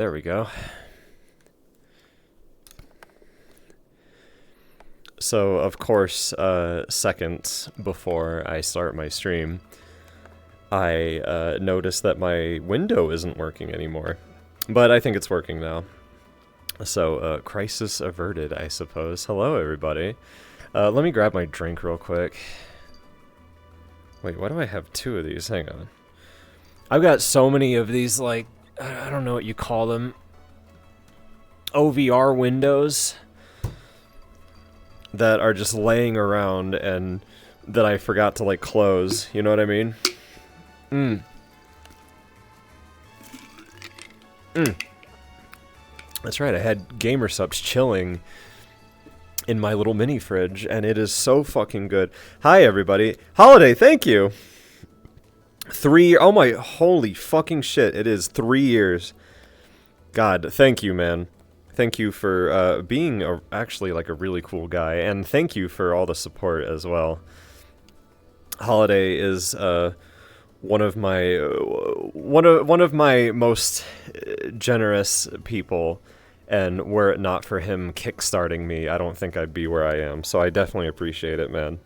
There we go. So, of course, seconds before I start my stream, I noticed that my window isn't working anymore. But I think it's working now. So, crisis averted, I suppose. Hello, everybody. Let me grab my drink real quick. Wait, why do I have two of these? Hang on. I've got so many of these, like, I don't know what you call them. OVR windows that are just laying around and that I forgot to, like, close. You know what I mean? That's right, I had Gamer Subs chilling in my little mini fridge, and it is so fucking good. Hi, everybody. Holiday, thank you! Oh my, holy fucking shit, it is 3 years. God, thank you, man. Thank you for being actually like a really cool guy, and thank you for all the support as well. Holiday is one of my most generous people, and were it not for him kickstarting me, I don't think I'd be where I am. So I definitely appreciate it, man.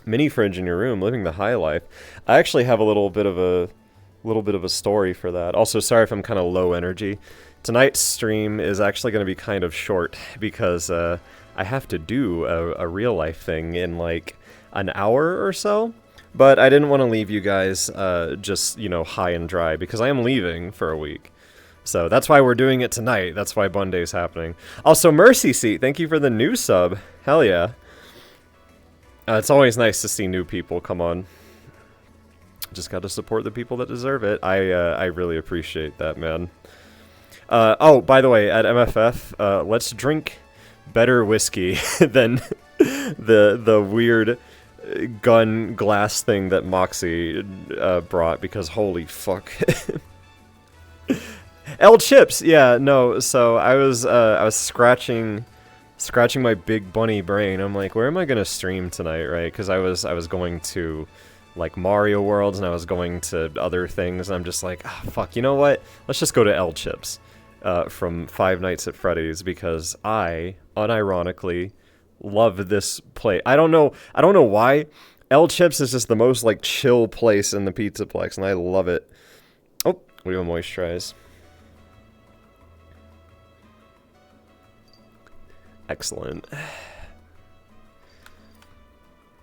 Mini fridge in your room, living the high life. I actually have a little bit of a story for that. Also, sorry if I'm kind of low energy. Tonight's stream is actually going to be kind of short because I have to do a real life thing in like an hour or so. But I didn't want to leave you guys just, you know, high and dry because I am leaving for a week. So that's why we're doing it tonight. That's why Bunday's happening. Also, Mercy Seat, thank you for the new sub. Hell yeah. It's always nice to see new people come on. Just got to support the people that deserve it. I really appreciate that, man. Oh, by the way, at MFF, let's drink better whiskey than the weird gun glass thing that Moxie brought, because holy fuck. L Chips, yeah, no. So I was scratching my big bunny brain. I'm like, where am I gonna stream tonight, right? Because I was going to like Mario Worlds and I was going to other things, and I'm just like, ah, fuck. You know what? Let's just go to L Chips from Five Nights at Freddy's, because I unironically love this place. I don't know why. L Chips is just the most like chill place in the Pizzaplex, and I love it. Oh, we do moisturize. Excellent.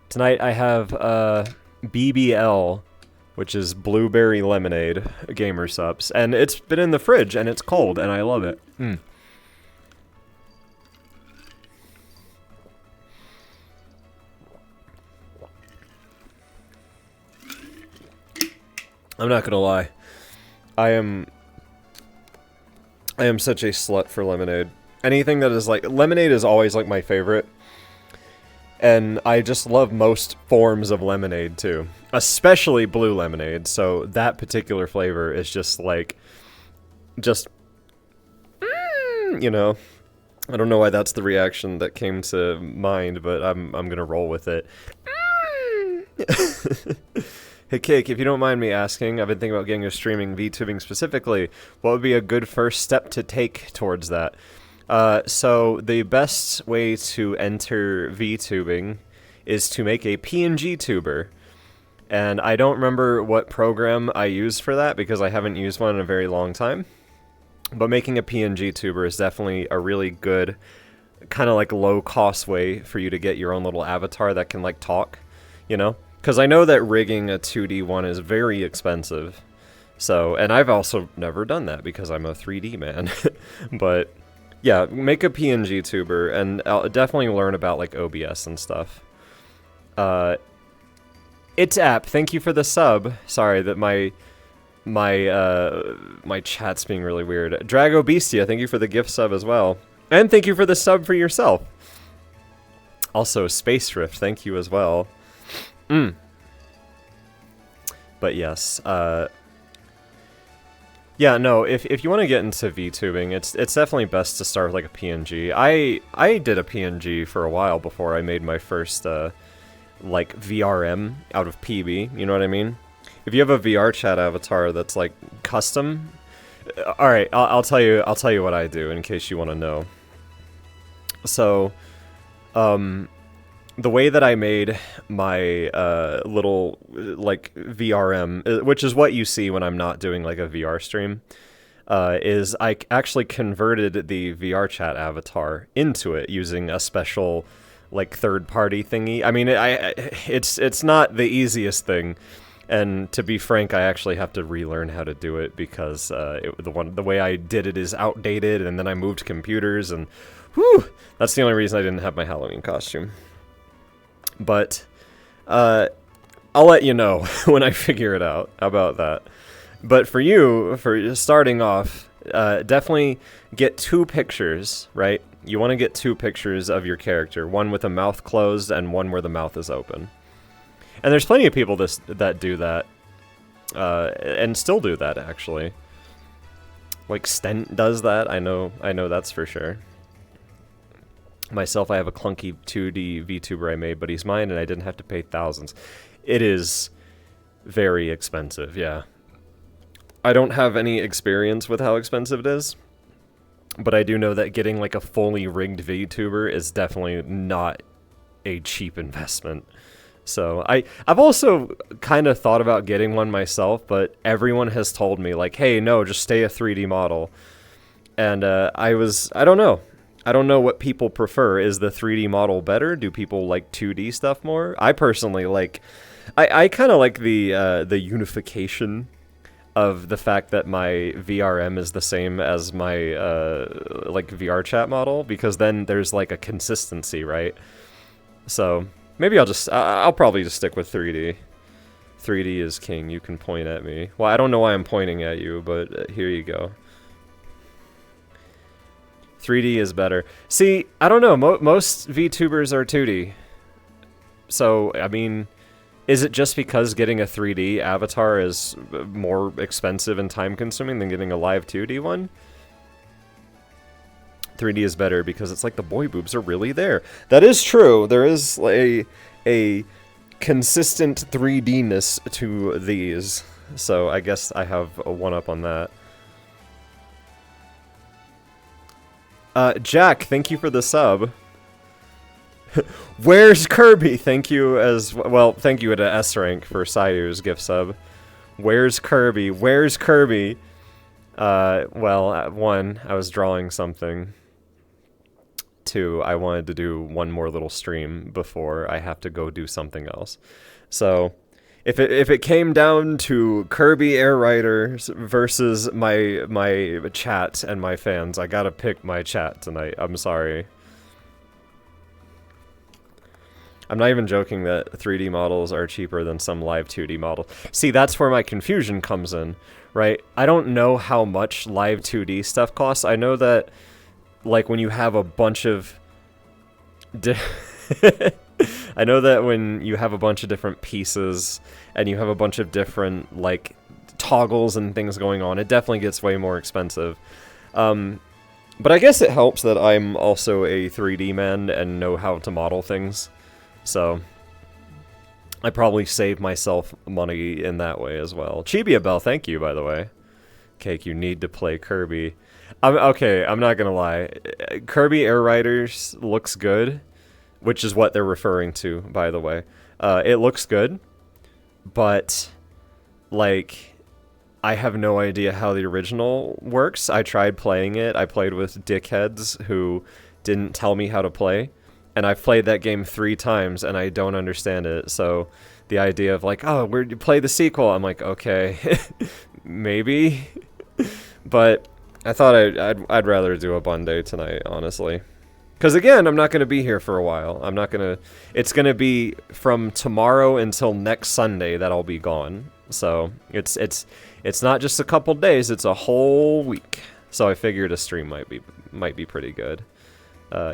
Tonight I have BBL, which is blueberry lemonade, Gamer Subs, and it's been in the fridge and it's cold and I love it. I'm not gonna lie, I am such a slut for lemonade. Anything that is like, lemonade is always like my favorite. And I just love most forms of lemonade too. Especially blue lemonade, so that particular flavor is just like, you know. I don't know why that's the reaction that came to mind, but I'm gonna roll with it. Hey Cake, if you don't mind me asking, I've been thinking about getting into streaming, VTubing specifically. What would be a good first step to take towards that? So the best way to enter VTubing is to make a PNG tuber. And I don't remember what program I used for that because I haven't used one in a very long time. But making a PNG tuber is definitely a really good, kind of like low-cost way for you to get your own little avatar that can like talk, you know? Because I know that rigging a 2D one is very expensive. So, and I've also never done that because I'm a 3D man. But yeah, make a PNG tuber, and I'll definitely learn about like OBS and stuff. It's app. Thank you for the sub. Sorry that my chat's being really weird. Drago Bestia, thank you for the gift sub as well, and thank you for the sub for yourself. Also, Space Rift, thank you as well. But yes, yeah, no, if you want to get into VTubing, it's definitely best to start with like a PNG. I did a PNG for a while before I made my first like VRM out of PB, you know what I mean? If you have a VR chat avatar that's like custom, All right, I'll tell you. I'll tell you what I do in case you want to know. So, the way that I made my little like VRM, which is what you see when I'm not doing like a VR stream, is I actually converted the VR chat avatar into it using a special like third-party thingy. I mean, it's not the easiest thing. And to be frank, I actually have to relearn how to do it because the way I did it is outdated, and then I moved computers, and whew, that's the only reason I didn't have my Halloween costume. But I'll let you know when I figure it out about that. But for you, for starting off, definitely get 2 pictures, right? You want to get 2 pictures of your character, one with the mouth closed and one where the mouth is open. And there's plenty of people that do that, and still do that, actually. Like, Stent does that, I know that's for sure. Myself, I have a clunky 2D VTuber I made, but he's mine, and I didn't have to pay thousands. It is very expensive, yeah. I don't have any experience with how expensive it is, but I do know that getting, like, a fully rigged VTuber is definitely not a cheap investment. So I've also kind of thought about getting one myself, but everyone has told me, like, hey, no, just stay a 3D model. And I don't know. I don't know what people prefer. Is the 3D model better? Do people like 2D stuff more? I personally like... I kind of like the unification of the fact that my VRM is the same as my like VR chat model, because then there's like a consistency, right? So... maybe I'll probably just stick with 3D. 3D is king, you can point at me. Well, I don't know why I'm pointing at you, but here you go. 3D is better. See, I don't know, most VTubers are 2D. So, I mean, is it just because getting a 3D avatar is more expensive and time-consuming than getting a live 2D one? 3D is better because it's like the boy boobs are really there. That is true. There is a consistent 3D-ness to these. So I guess I have a one-up on that. Jack, thank you for the sub. Where's Kirby? Thank you as well. Thank you to S Rank for Sayu's gift sub. Where's Kirby? Where's Kirby? Well, 1, I was drawing something. 2, I wanted to do one more little stream before I have to go do something else. So, if it came down to Kirby Air Riders versus my chat and my fans, I gotta pick my chat tonight. I'm sorry. I'm not even joking that 3D models are cheaper than some live 2D models. See, that's where my confusion comes in, right? I don't know how much live 2D stuff costs. I know that, like, when you have a bunch of... I know that when you have a bunch of different pieces, and you have a bunch of different, like, toggles and things going on, it definitely gets way more expensive. But I guess it helps that I'm also a 3D man and know how to model things. So, I probably save myself money in that way as well. Chibia Bell, thank you, by the way. Cake, you need to play Kirby. Okay, I'm not gonna lie. Kirby Air Riders looks good, which is what they're referring to, by the way. It looks good, but, like, I have no idea how the original works. I tried playing it. I played with dickheads who didn't tell me how to play. And I've played that game 3 times, and I don't understand it. So the idea of, like, oh, where'd you play the sequel? I'm like, okay, maybe. But I thought I'd rather do a Bunday tonight, honestly. Because, again, I'm not going to be here for a while. I'm not going to... It's going to be from tomorrow until next Sunday that I'll be gone. So it's not just a couple days, it's a whole week. So I figured a stream might be pretty good.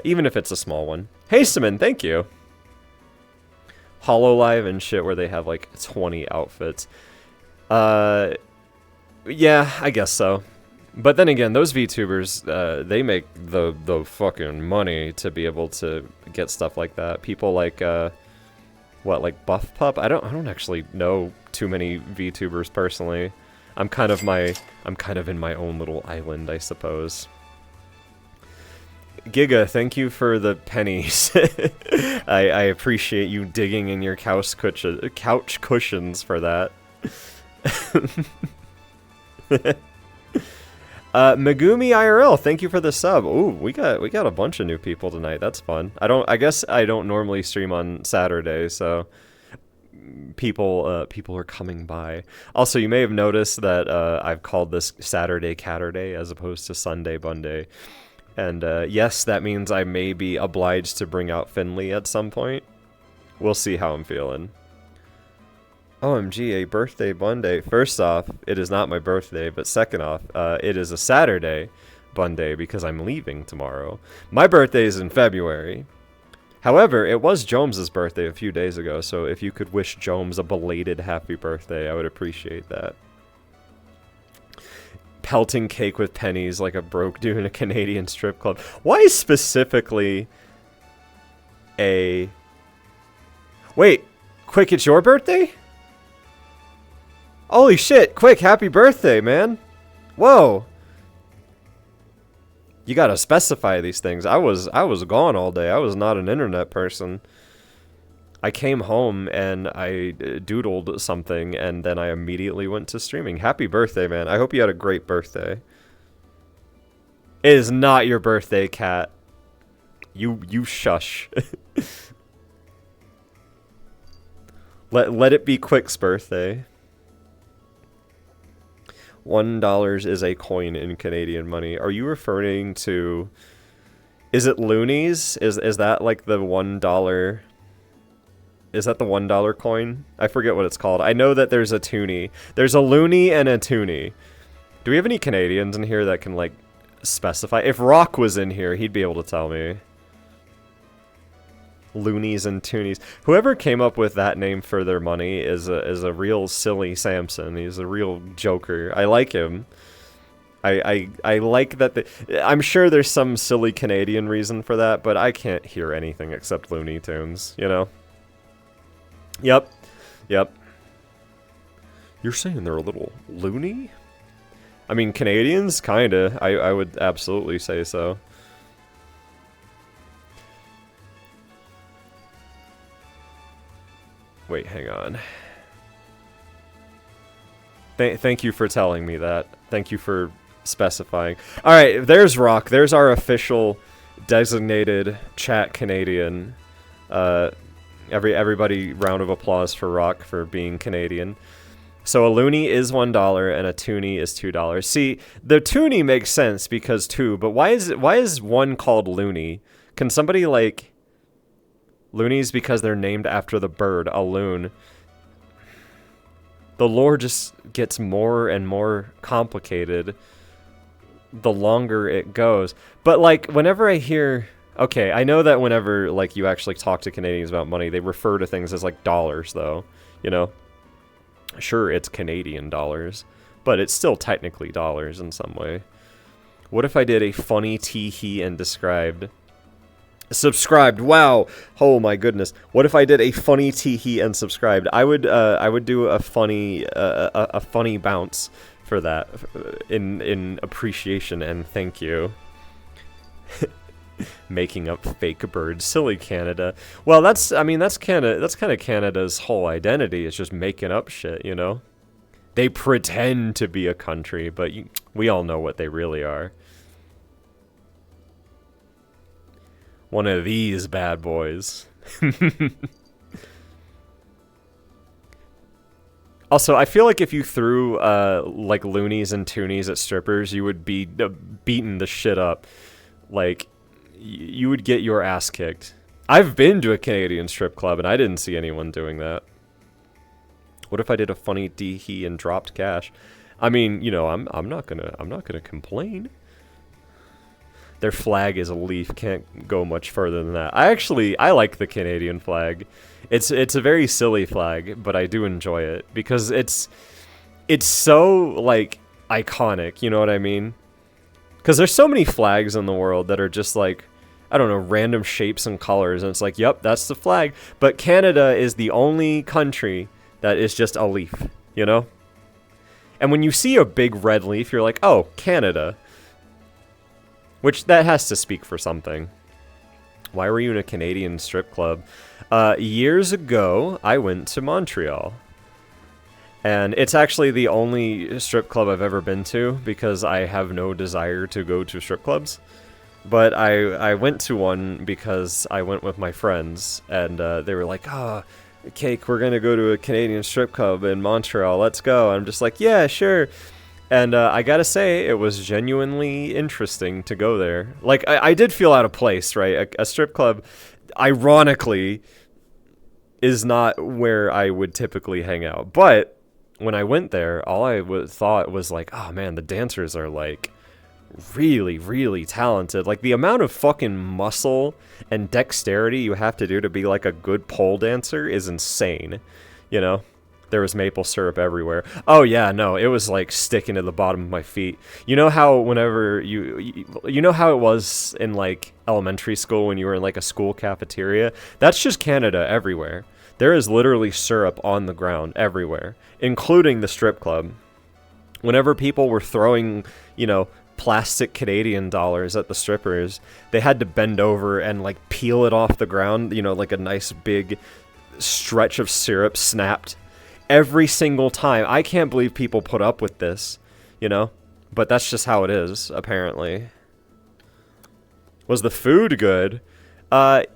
Even if it's a small one. Hasteman, thank you. HoloLive and shit where they have like 20 outfits. Yeah, I guess so. But then again, those VTubers, they make the fucking money to be able to get stuff like that. People like, like Buff Pup? I don't actually know too many VTubers personally. I'm kind of in my own little island, I suppose. Giga, thank you for the pennies. I appreciate you digging in your couch cushions for that. Megumi IRL, thank you for the sub. Ooh, we got a bunch of new people tonight. That's fun. I guess I don't normally stream on Saturday, so people are coming by. Also, you may have noticed that I've called this Saturday Caturday as opposed to Sunday Bunday. And yes, that means I may be obliged to bring out Finley at some point. We'll see how I'm feeling. OMG, a birthday Bunday. First off, it is not my birthday, but second off, it is a Saturday Bunday because I'm leaving tomorrow. My birthday is in February. However, it was Jomes' birthday a few days ago, so if you could wish Jomes a belated happy birthday, I would appreciate that. Pelting cake with pennies like a broke dude in a Canadian strip club. Why specifically a... Wait, Quick, it's your birthday? Holy shit, Quick, happy birthday, man. Whoa. You gotta specify these things. I was gone all day. I was not an internet person. I came home and I doodled something and then I immediately went to streaming. Happy birthday, man. I hope you had a great birthday. It is not your birthday, Cat. You shush. Let it be Quick's birthday. $1 is a coin in Canadian money. Are you referring to... Is it loonies? Is that like the $1... Is that the $1 coin? I forget what it's called. I know that there's a toonie. There's a loony and a toonie. Do we have any Canadians in here that can, like, specify? If Rock was in here, he'd be able to tell me. Loonies and toonies. Whoever came up with that name for their money is a real silly Samson. He's a real joker. I like him. I like that. I'm sure there's some silly Canadian reason for that, but I can't hear anything except Looney Tunes, you know? Yep. You're saying they're a little loony? I mean, Canadians? Kinda. I would absolutely say so. Wait, hang on. Thank you for telling me that. Thank you for specifying. Alright, there's Rock. There's our official designated chat Canadian. Everybody, round of applause for Rock for being Canadian. So a loony is $1 and a toonie is $2. See, the toonie makes sense because two, but why is one called loony? Can somebody like loonies because they're named after the bird, a loon. The lore just gets more and more complicated the longer it goes. But like whenever I hear okay, I know that whenever, like, you actually talk to Canadians about money, they refer to things as, like, dollars, though, you know? Sure, it's Canadian dollars, but it's still technically dollars in some way. What if I did a funny tee-hee and described? Subscribed, wow! Oh my goodness. What if I did a funny tee-hee and subscribed? I would do a funny bounce for that, in appreciation and thank you. Making up fake birds, silly Canada. Well, that's kind of Canada's whole identity. It's just making up shit, you know. They pretend to be a country, but we all know what they really are. One of these bad boys. Also, I feel like if you threw like loonies and toonies at strippers, you would be beaten the shit up. Like, you would get your ass kicked. I've been to a Canadian strip club and I didn't see anyone doing that. What if I did a funny tee-hee and dropped cash? I mean, you know, I'm not gonna complain. Their flag is a leaf. Can't go much further than that. I like the Canadian flag. It's a very silly flag, but I do enjoy it because it's so like iconic. You know what I mean? Because there's so many flags in the world that are just like, I don't know, random shapes and colors, and it's like, yep, that's the flag. But Canada is the only country that is just a leaf, you know? And when you see a big red leaf, you're like, oh, Canada. Which, that has to speak for something. Why were you in a Canadian strip club? Years ago, I went to Montreal. And it's actually the only strip club I've ever been to, because I have no desire to go to strip clubs. But I went to one because I went with my friends, and they were like, Cake, we're going to go to a Canadian strip club in Montreal, let's go. And I'm just like, yeah, sure. And I gotta say, it was genuinely interesting to go there. Like, I did feel out of place, right? A strip club, ironically, is not where I would typically hang out. But when I went there, all I thought was like, oh man, the dancers are like really, really talented. Like, the amount of fucking muscle and dexterity you have to do to be like a good pole dancer is insane, you know? There was maple syrup everywhere. Oh yeah, no, it was like sticking to the bottom of my feet. You know how whenever you know how it was in like elementary school when you were in like a school cafeteria? That's just Canada everywhere. There is literally syrup on the ground everywhere, including the strip club. Whenever people were throwing, plastic Canadian dollars at the strippers, they had to bend over and like peel it off the ground, like a nice big stretch of syrup snapped. Every single time. I can't believe people put up with this, But that's just how it is, apparently. Was the food good? What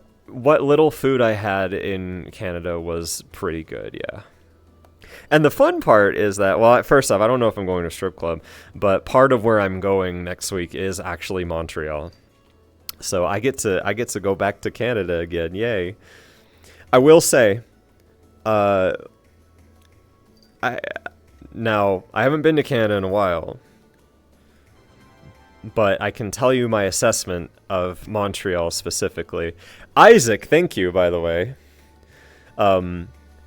little food I had in Canada was pretty good, yeah. And the fun part is that, well, first off, I don't know if I'm going to a strip club, but part of where I'm going next week is actually Montreal. So I get to go back to Canada again, yay. I will say, I haven't been to Canada in a while, but I can tell you my assessment of Montreal specifically. Isaac, thank you, by the way.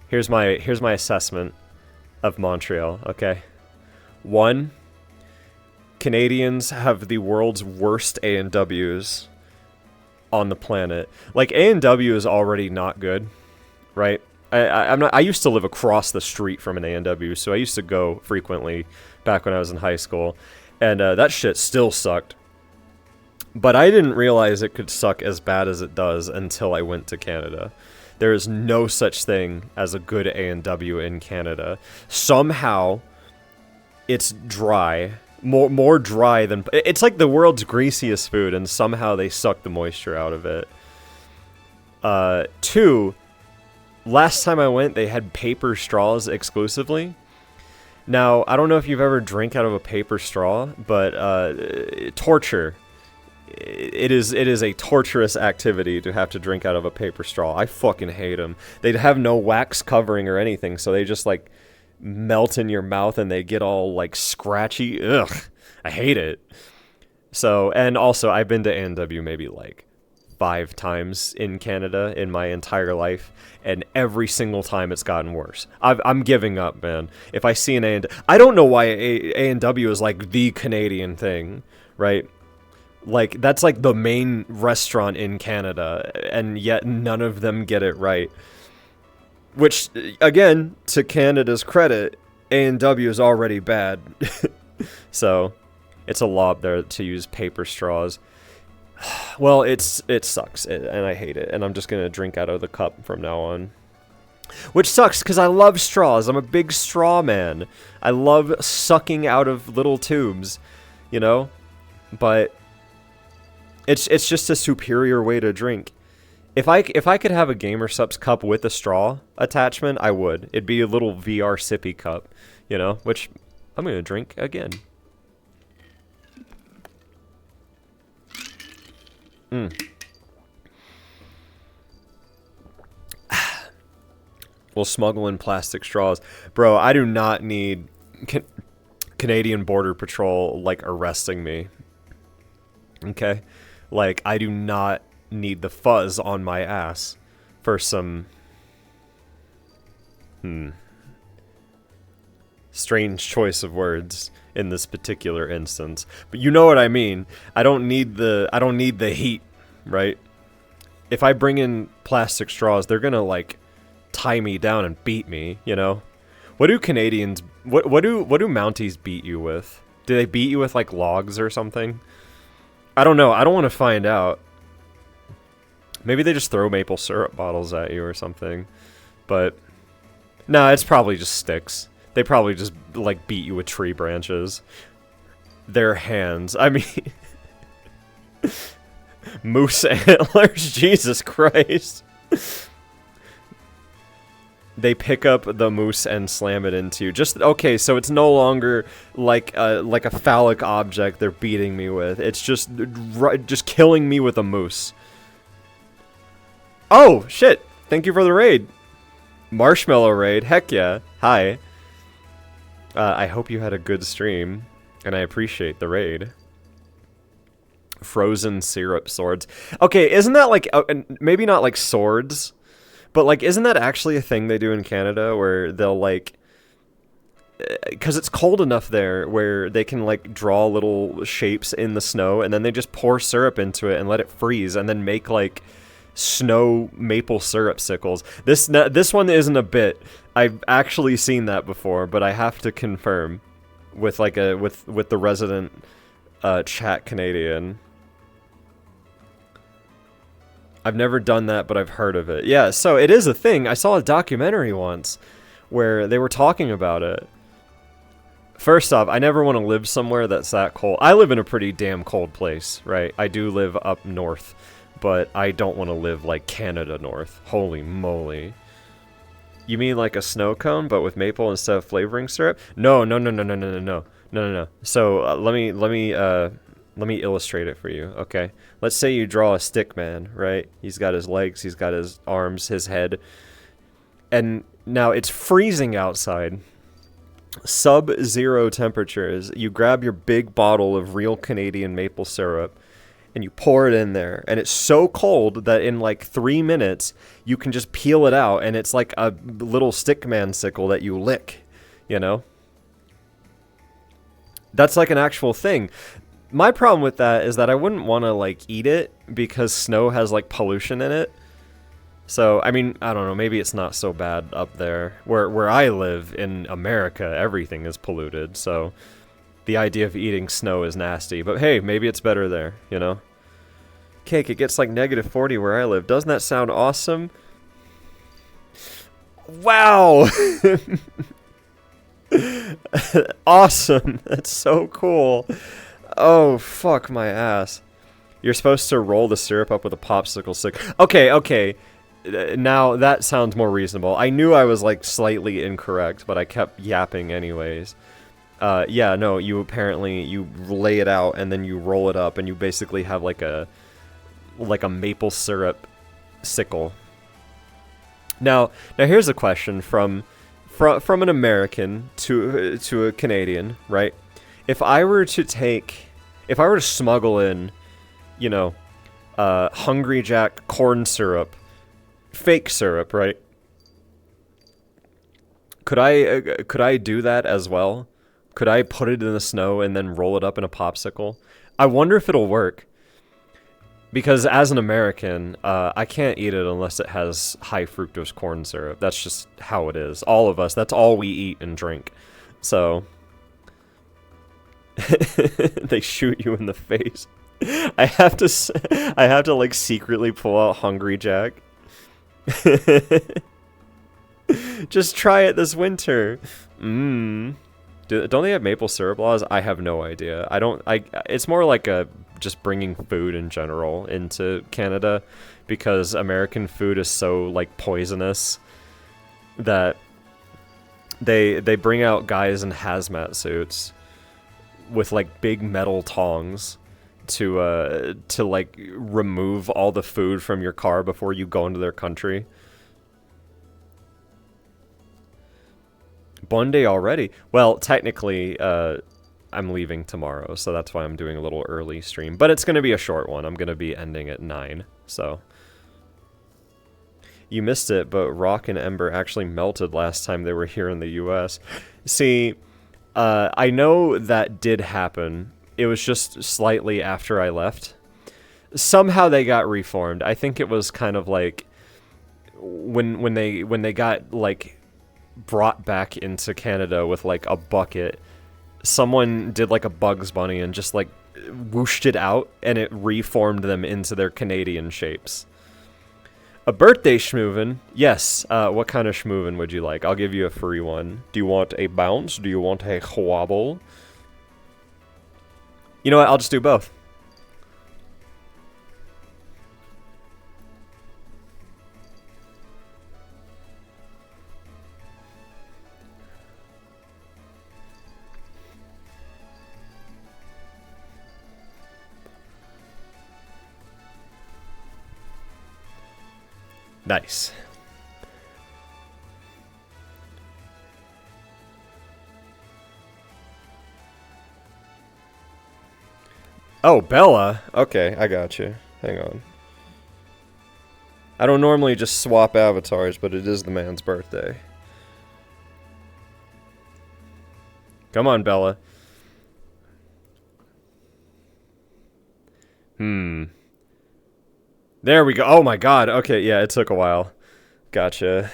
Here's my assessment of Montreal, okay? 1, Canadians have the world's worst A&Ws on the planet. Like, A&W is already not good, right? I used to live across the street from an A&W, so I used to go frequently back when I was in high school, and that shit still sucked. But I didn't realize it could suck as bad as it does until I went to Canada. There is no such thing as a good A&W in Canada. Somehow, it's dry. More dry than... It's like the world's greasiest food, and somehow they suck the moisture out of it. 2... Last time I went, they had paper straws exclusively. Now, I don't know if you've ever drank out of a paper straw, but torture. It is a torturous activity to have to drink out of a paper straw. I fucking hate them. They'd have no wax covering or anything, so they just like melt in your mouth and they get all like scratchy. Ugh, I hate it. So, and also I've been to A&W maybe like 5 times in Canada in my entire life, and every single time it's gotten worse. I'm giving up, man. If I see an A&W... I don't know why A&W is like the Canadian thing, right? Like, that's like the main restaurant in Canada, and yet none of them get it right. Which, again, to Canada's credit, A&W is already bad. So, it's a lot there to use paper straws. Well, it sucks, and I hate it, and I'm just gonna drink out of the cup from now on. Which sucks, because I love straws. I'm a big straw man. I love sucking out of little tubes, But it's just a superior way to drink. If I could have a Gamer Supps cup with a straw attachment, I would. It'd be a little VR sippy cup, which I'm gonna drink again. We'll smuggle in plastic straws. Bro, I do not need Canadian Border Patrol, like, arresting me. Okay? Like, I do not need the fuzz on my ass for some... strange choice of words in this particular instance. But you know what I mean. I don't need the heat, right? If I bring in plastic straws, they're gonna, like, tie me down and beat me, What do Canadians What do Mounties beat you with? Do they beat you with like logs or something? I don't know. I don't want to find out. Maybe they just throw maple syrup bottles at you or something. But nah, it's probably just sticks. They probably just like beat you with tree branches. Their hands. I mean, moose antlers. Jesus Christ. They pick up the moose and slam it into you. Just okay, so it's no longer like a phallic object they're beating me with. It's just killing me with a moose. Oh shit! Thank you for the raid, Marshmallow raid. Heck yeah! Hi. I hope you had a good stream, and I appreciate the raid. Frozen syrup swords. Okay, isn't that like maybe not like swords? But, like, isn't that actually a thing they do in Canada where they'll, like... Because it's cold enough there where they can, like, draw little shapes in the snow and then they just pour syrup into it and let it freeze and then make, like, snow maple syrup sickles. This one isn't a bit. I've actually seen that before, but I have to confirm with, like, with the resident chat Canadian. I've never done that, but I've heard of it. Yeah, so it is a thing. I saw a documentary once where they were talking about it. First off, I never want to live somewhere that's that cold. I live in a pretty damn cold place, right? I do live up north, but I don't want to live like Canada north. Holy moly. You mean like a snow cone, but with maple instead of flavoring syrup? No. So let me illustrate it for you, okay? Let's say you draw a stick man, right? He's got his legs, he's got his arms, his head. And now it's freezing outside. Sub-zero temperatures. You grab your big bottle of real Canadian maple syrup and you pour it in there. And it's so cold that in like 3 minutes, you can just peel it out and it's like a little stick man sickle that you lick, you know? That's like an actual thing. My problem with that is that I wouldn't want to, like, eat it because snow has, like, pollution in it. So, I mean, I don't know, maybe it's not so bad up there. Where I live in America, everything is polluted, so the idea of eating snow is nasty. But hey, maybe it's better there, you know? Cake, it gets, like, -40 where I live. Doesn't that sound awesome? Wow! Awesome! That's so cool! Oh, fuck my ass. You're supposed to roll the syrup up with a popsicle stick. Okay. Now, that sounds more reasonable. I knew I was, like, slightly incorrect, but I kept yapping anyways. Yeah, no, you lay it out, and then you roll it up, and you basically have, like a maple syrup sickle. Now here's a question from an American to a Canadian, right? If I were to smuggle in, you know, Hungry Jack corn syrup, fake syrup, right? Could I do that as well? Could I put it in the snow and then roll it up in a popsicle? I wonder if it'll work. Because as an American, I can't eat it unless it has high fructose corn syrup. That's just how it is. All of us, that's all we eat and drink. So... they shoot you in the face. I have to like secretly pull out Hungry Jack. Just try it this winter. Don't they have maple syrup laws? I have no idea. It's more like just bringing food in general into Canada because American food is so like poisonous that they bring out guys in hazmat suits with like big metal tongs to like remove all the food from your car before you go into their country. Monday already? Well, technically, I'm leaving tomorrow, so that's why I'm doing a little early stream. But it's going to be a short one. I'm going to be ending at 9, so... You missed it, but Rock and Ember actually melted last time they were here in the US. See, I know that did happen. It was just slightly after I left. Somehow they got reformed. I think it was kind of like... When they got, like... brought back into Canada with like a bucket. Someone did like a Bugs Bunny and just like whooshed it out, and it reformed them into their Canadian shapes. A birthday schmoovin'? Yes. What kind of schmoovin' would you like? I'll give you a free one. Do you want a bounce? Do you want a wobble? You know what? I'll just do both. Nice. Oh, Bella. Okay, I got you. Hang on. I don't normally just swap avatars, but it is the man's birthday. Come on, Bella. There we go. Oh my god. Okay, yeah, it took a while. Gotcha.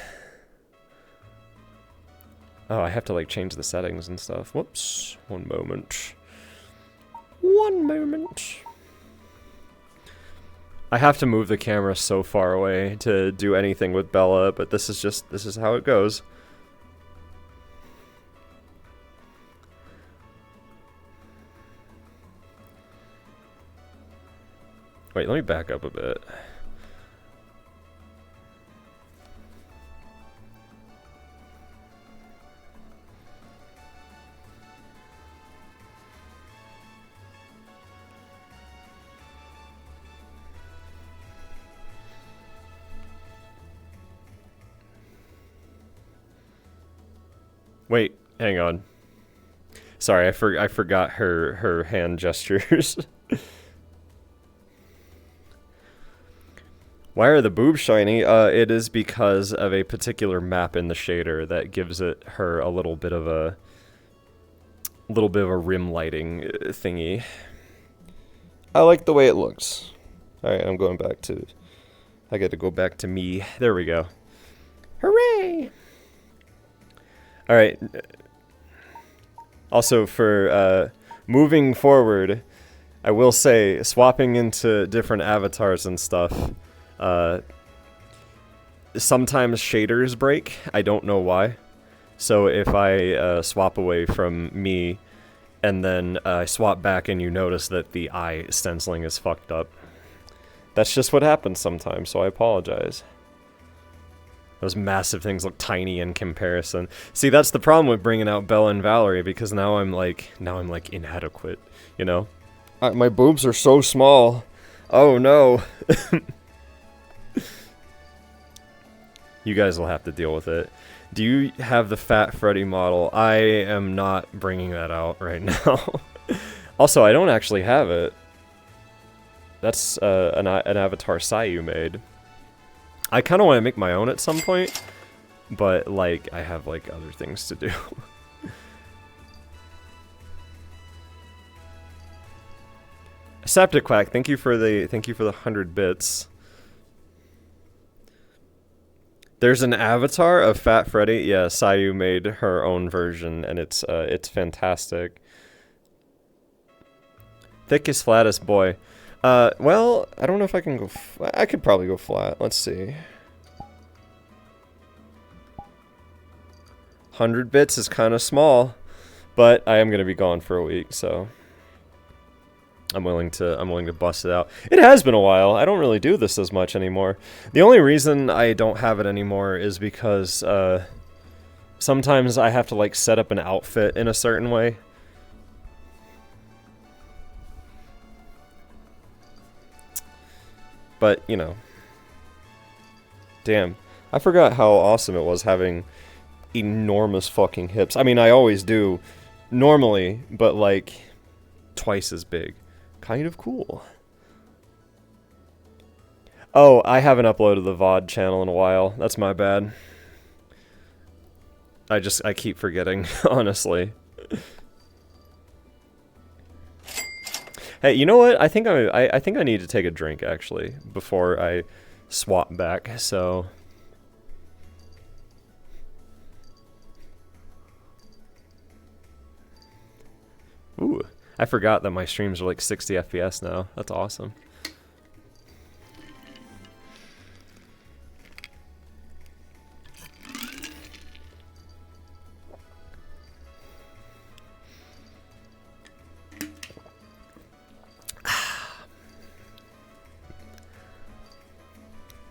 Oh, I have to, like, change the settings and stuff. Whoops. One moment. One moment. I have to move the camera so far away to do anything with Bella, but this is how it goes. Wait, let me back up a bit. Wait, hang on. Sorry, I forgot her hand gestures. Why are the boobs shiny? It is because of a particular map in the shader that gives her a little bit of a rim lighting thingy. I like the way it looks. All right, I'm going back to. I got to go back to me. There we go. Hooray! All right. Also, for moving forward, I will say swapping into different avatars and stuff. Sometimes shaders break. I don't know why. So if I swap away from me and then I swap back and you notice that the eye stenciling is fucked up, that's just what happens sometimes, so I apologize. Those massive things look tiny in comparison. See, that's the problem with bringing out Bella and Valerie, because now I'm like inadequate, you know? My boobs are so small. Oh no. You guys will have to deal with it. Do you have the Fat Freddy model? I am not bringing that out right now. Also, I don't actually have it. That's an avatar Sayu made. I kind of want to make my own at some point, but like I have like other things to do. Septic Quack, thank you for the 100 bits. There's an avatar of Fat Freddy. Yeah, Sayu made her own version, and it's fantastic. Thickest, flattest boy. Well, I don't know if I can go. I could probably go flat. Let's see. 100 bits is kind of small, but I am gonna be gone for a week, so I'm willing to bust it out. It has been a while. I don't really do this as much anymore. The only reason I don't have it anymore is because sometimes I have to like set up an outfit in a certain way. But, you know. Damn. I forgot how awesome it was having enormous fucking hips. I mean, I always do normally, but like twice as big. Kind of cool. Oh, I haven't uploaded the VOD channel in a while. That's my bad. I keep forgetting, honestly. Hey, you know what? I think I need to take a drink actually before I swap back. So Ooh, I forgot that my streams are like 60 FPS now. That's awesome.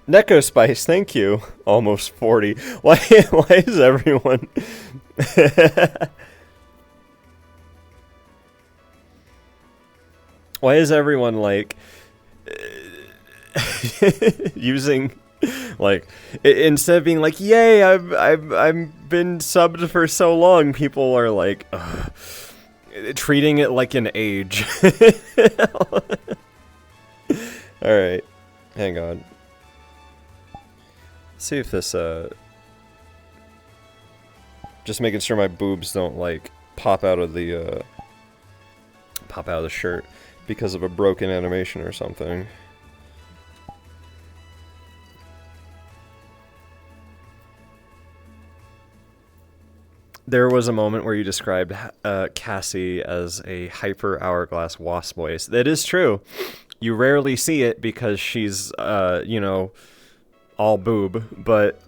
Neko Spice, thank you. Almost 40. Why is everyone... Why is everyone, like, using, like, instead of being like, yay, I've been subbed for so long, people are like, treating it like an age. Alright, hang on. See if this, just making sure my boobs don't, like, pop out of the shirt because of a broken animation or something. There was a moment where you described Cassie as a hyper hourglass wasp voice. That is true. You rarely see it because she's, you know, all boob, but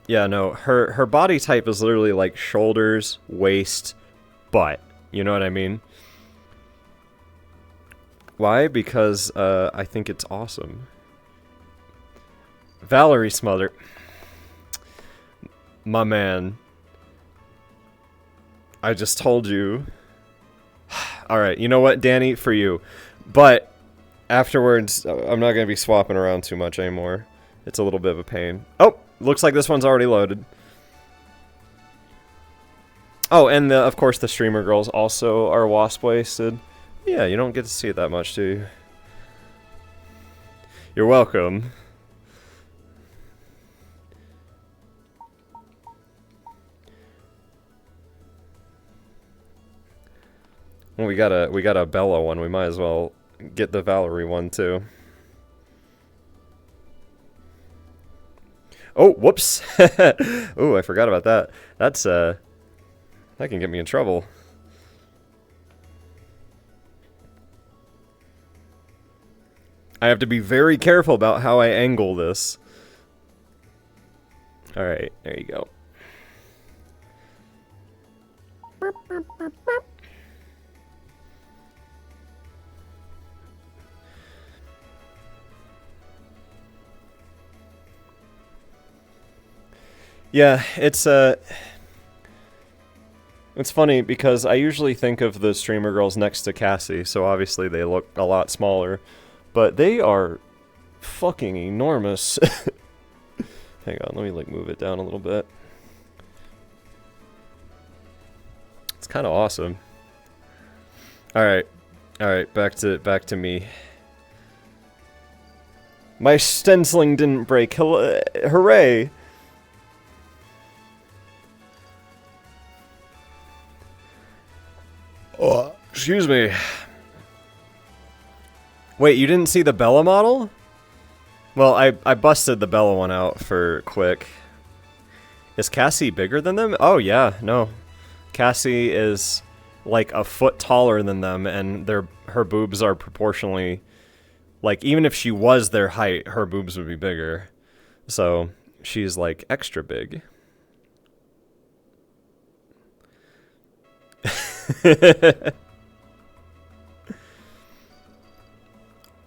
yeah, no, her body type is literally like shoulders, waist, butt. You know what I mean? Why? Because I think it's awesome. Valerie Smother. My man. I just told you. Alright, you know what, Danny? For you. But afterwards, I'm not going to be swapping around too much anymore. It's a little bit of a pain. Oh! Looks like this one's already loaded. Oh, and of course the streamer girls also are wasp-waisted. Yeah, you don't get to see it that much, do you? You're welcome. Well, we got a Bella one. We might as well get the Valerie one too. Oh, whoops. Oh, I forgot about that. That's that can get me in trouble. I have to be very careful about how I angle this. Alright, there you go. Yeah, it's funny because I usually think of the streamer girls next to Cassie, so obviously they look a lot smaller, but they are fucking enormous. Hang on, let me like move it down a little bit. It's kind of awesome. All right, back to me. My stenciling didn't break. Hooray! Oh, excuse me. Wait, you didn't see the Bella model? Well, I busted the Bella one out for quick. Is Cassie bigger than them? Oh yeah, no. Cassie is like a foot taller than them, and her boobs are proportionally, like, even if she was their height, her boobs would be bigger. So she's like extra big.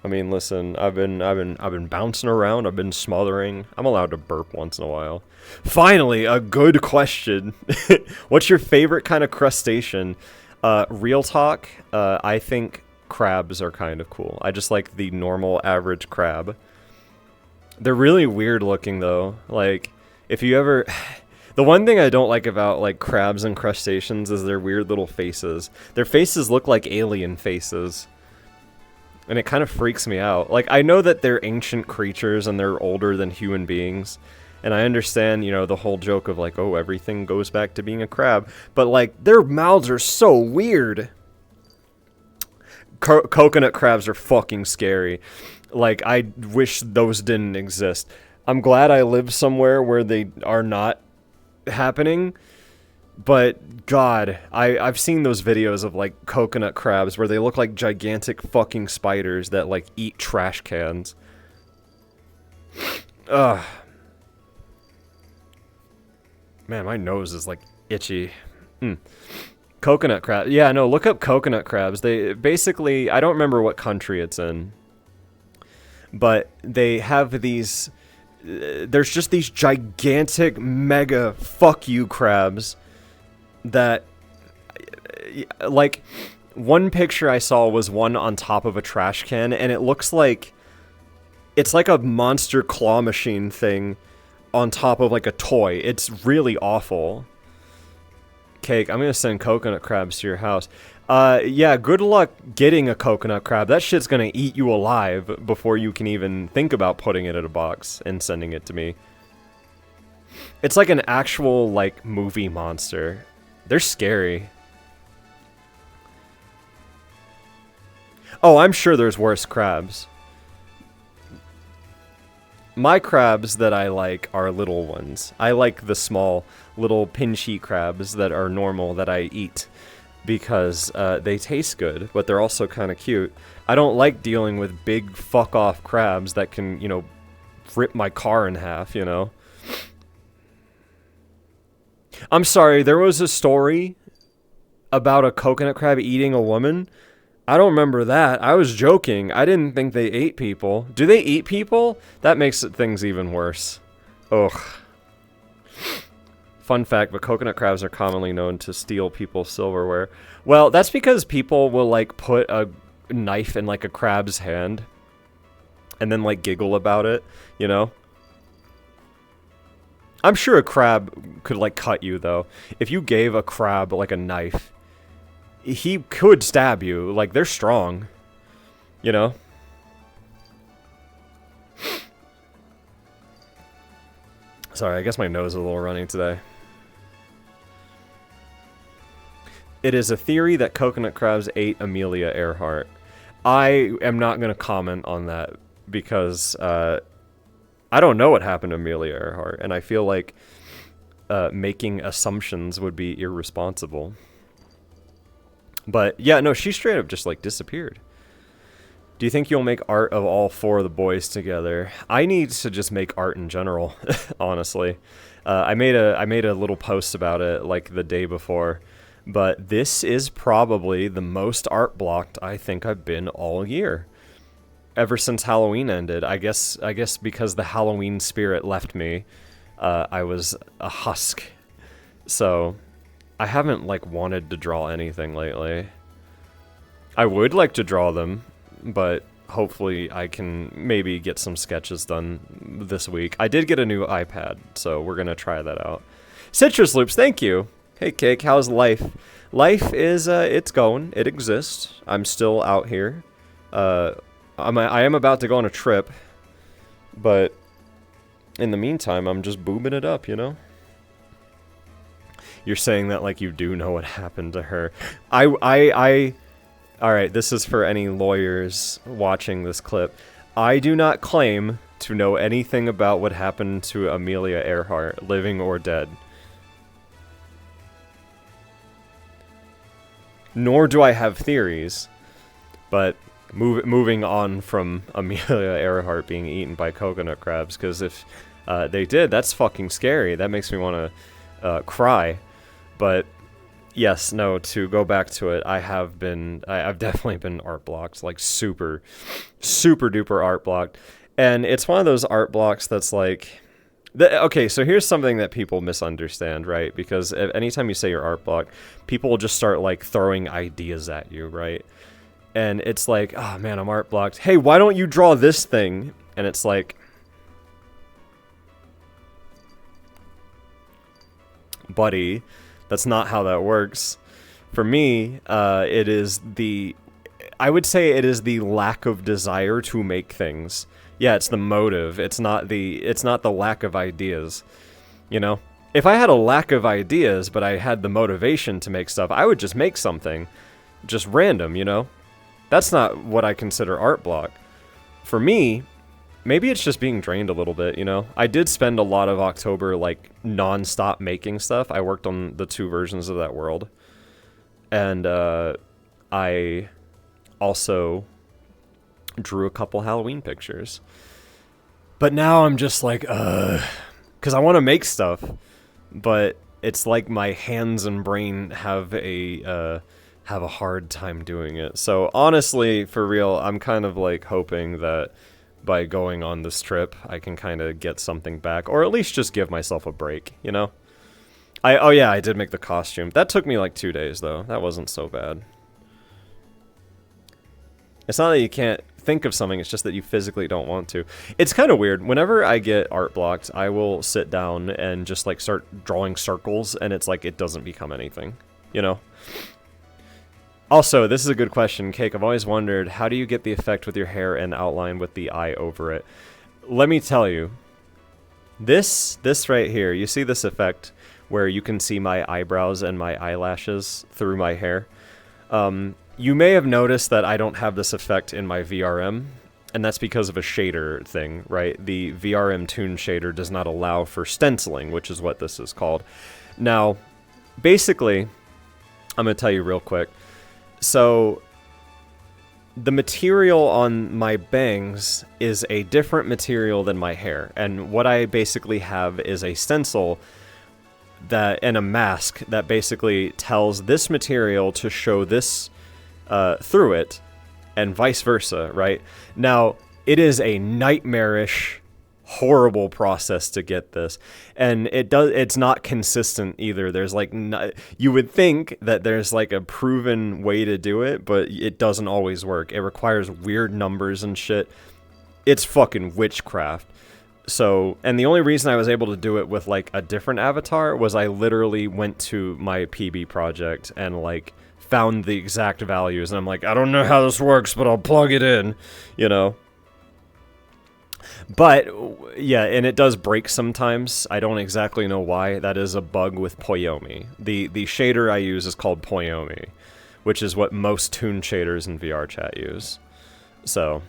I mean, listen, I've been bouncing around, I've been smothering. I'm allowed to burp once in a while. Finally, a good question. What's your favorite kind of crustacean? Real talk, I think crabs are kind of cool. I just like the normal average crab. They're really weird looking though. Like, if you ever... The one thing I don't like about, like, crabs and crustaceans is their weird little faces. Their faces look like alien faces. And it kind of freaks me out. Like, I know that they're ancient creatures and they're older than human beings. And I understand, you know, the whole joke of, like, oh, everything goes back to being a crab. But, like, their mouths are so weird. Coconut crabs are fucking scary. Like, I wish those didn't exist. I'm glad I live somewhere where they are not happening, But God, I've seen those videos of like coconut crabs where they look like gigantic fucking spiders that like eat trash cans. Ugh. Man, my nose is like itchy. Coconut crab. Yeah, no, look up coconut crabs. They basically, I don't remember what country it's in, but they have these, there's just these gigantic mega fuck you crabs that, like, one picture I saw was one on top of a trash can, and it looks like, it's like a monster claw machine thing on top of like a toy. It's really awful. Cake, I'm gonna send coconut crabs to your house. Yeah, good luck getting a coconut crab. That shit's gonna eat you alive before you can even think about putting it in a box and sending it to me. It's like an actual, like, movie monster. They're scary. Oh, I'm sure there's worse crabs. My crabs that I like are little ones. I like the small, little pinchy crabs that are normal that I eat because they taste good, but they're also kind of cute. I don't like dealing with big fuck-off crabs that can, you know, rip my car in half, you know? I'm sorry, there was a story about a coconut crab eating a woman. I don't remember that. I was joking. I didn't think they ate people. Do they eat people? That makes things even worse. Ugh. Fun fact, but coconut crabs are commonly known to steal people's silverware. Well, that's because people will, like, put a knife in, like, a crab's hand and then, like, giggle about it, you know? I'm sure a crab could, like, cut you, though. If you gave a crab, like, a knife, he could stab you. Like, they're strong. You know? Sorry, I guess my nose is a little runny today. It is a theory that coconut crabs ate Amelia Earhart. I am not going to comment on that because I don't know what happened to Amelia Earhart, and I feel like making assumptions would be irresponsible. But, yeah, no, she straight up just, like, disappeared. Do you think you'll make art of all four of the boys together? I need to just make art in general, honestly. I made a little post about it, like, the day before. But this is probably the most art blocked I think I've been all year. Ever since Halloween ended. I guess because the Halloween spirit left me, I was a husk. So I haven't, like, wanted to draw anything lately. I would like to draw them, but hopefully I can maybe get some sketches done this week. I did get a new iPad, so we're gonna try that out. Citrus Loops, thank you! Hey, Cake, how's life? Life is, it's going. It exists. I'm still out here. I am about to go on a trip, but in the meantime, I'm just boobing it up, you know? You're saying that like you do know what happened to her. Alright, this is for any lawyers watching this clip. I do not claim to know anything about what happened to Amelia Earhart, living or dead. Nor do I have theories, but moving on from Amelia Earhart being eaten by coconut crabs, because if they did, that's fucking scary. That makes me want to cry. But yes, no, to go back to it, I've definitely been art blocked, like super, super duper art blocked. And it's one of those art blocks that's like, okay, so here's something that people misunderstand, right? Because anytime you say you're art blocked, people will just start like throwing ideas at you, right? And it's like, oh man, I'm art blocked. Hey, why don't you draw this thing? And it's like, buddy, that's not how that works. For me, it is I would say it is the lack of desire to make things. Yeah, it's the motive. It's not the lack of ideas. You know? If I had a lack of ideas, but I had the motivation to make stuff, I would just make something. Just random, you know? That's not what I consider art block. For me, maybe it's just being drained a little bit, you know? I did spend a lot of October, like, non-stop making stuff. I worked on the 2 versions of that world. And I also drew a couple Halloween pictures. But now I'm just like, because I want to make stuff, but it's like my hands and brain have a hard time doing it. So honestly, for real, I'm kind of like hoping that by going on this trip, I can kind of get something back, or at least just give myself a break, you know? Oh yeah, I did make the costume. That took me like 2 days though. That wasn't so bad. It's not that you can't think of something, it's just that you physically don't want to. It's kind of weird. Whenever I get art blocked, I will sit down and just like start drawing circles, and it's like it doesn't become anything, you know? Also, this is a good question, Cake. I've always wondered, how do you get the effect with your hair and outline with the eye over it? Let me tell you. This right here, you see this effect where you can see my eyebrows and my eyelashes through my hair? You may have noticed that I don't have this effect in my VRM, and that's because of a shader thing, right? The VRM Toon shader does not allow for stenciling, which is what this is called. Now, basically, I'm going to tell you real quick. So, the material on my bangs is a different material than my hair, and what I basically have is a stencil and a mask that basically tells this material to show this through it, and vice versa, right? Now, it is a nightmarish, horrible process to get this, and it's not consistent either. There's like, you would think that there's like a proven way to do it, but it doesn't always work. It requires weird numbers and shit. It's fucking witchcraft. So, and the only reason I was able to do it with like a different avatar was I literally went to my PB project and like found the exact values, and I'm like, I don't know how this works, but I'll plug it in, you know? But, yeah, and it does break sometimes. I don't exactly know why. That is a bug with Poyomi. The shader I use is called Poyomi, which is what most Toon shaders in VR chat use. So,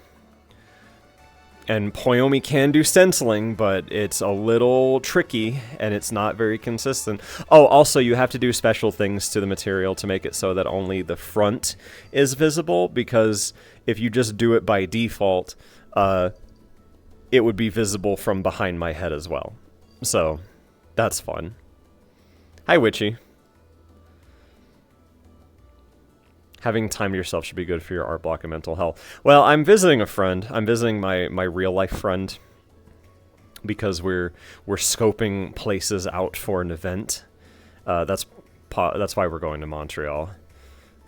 and Poyomi can do stenciling, but it's a little tricky, and it's not very consistent. Oh, also, you have to do special things to the material to make it so that only the front is visible, because if you just do it by default, it would be visible from behind my head as well. So, that's fun. Hi, Witchy. Having time to yourself should be good for your art block and mental health. Well, I'm visiting a friend. I'm visiting my real-life friend because we're scoping places out for an event. That's why we're going to Montreal.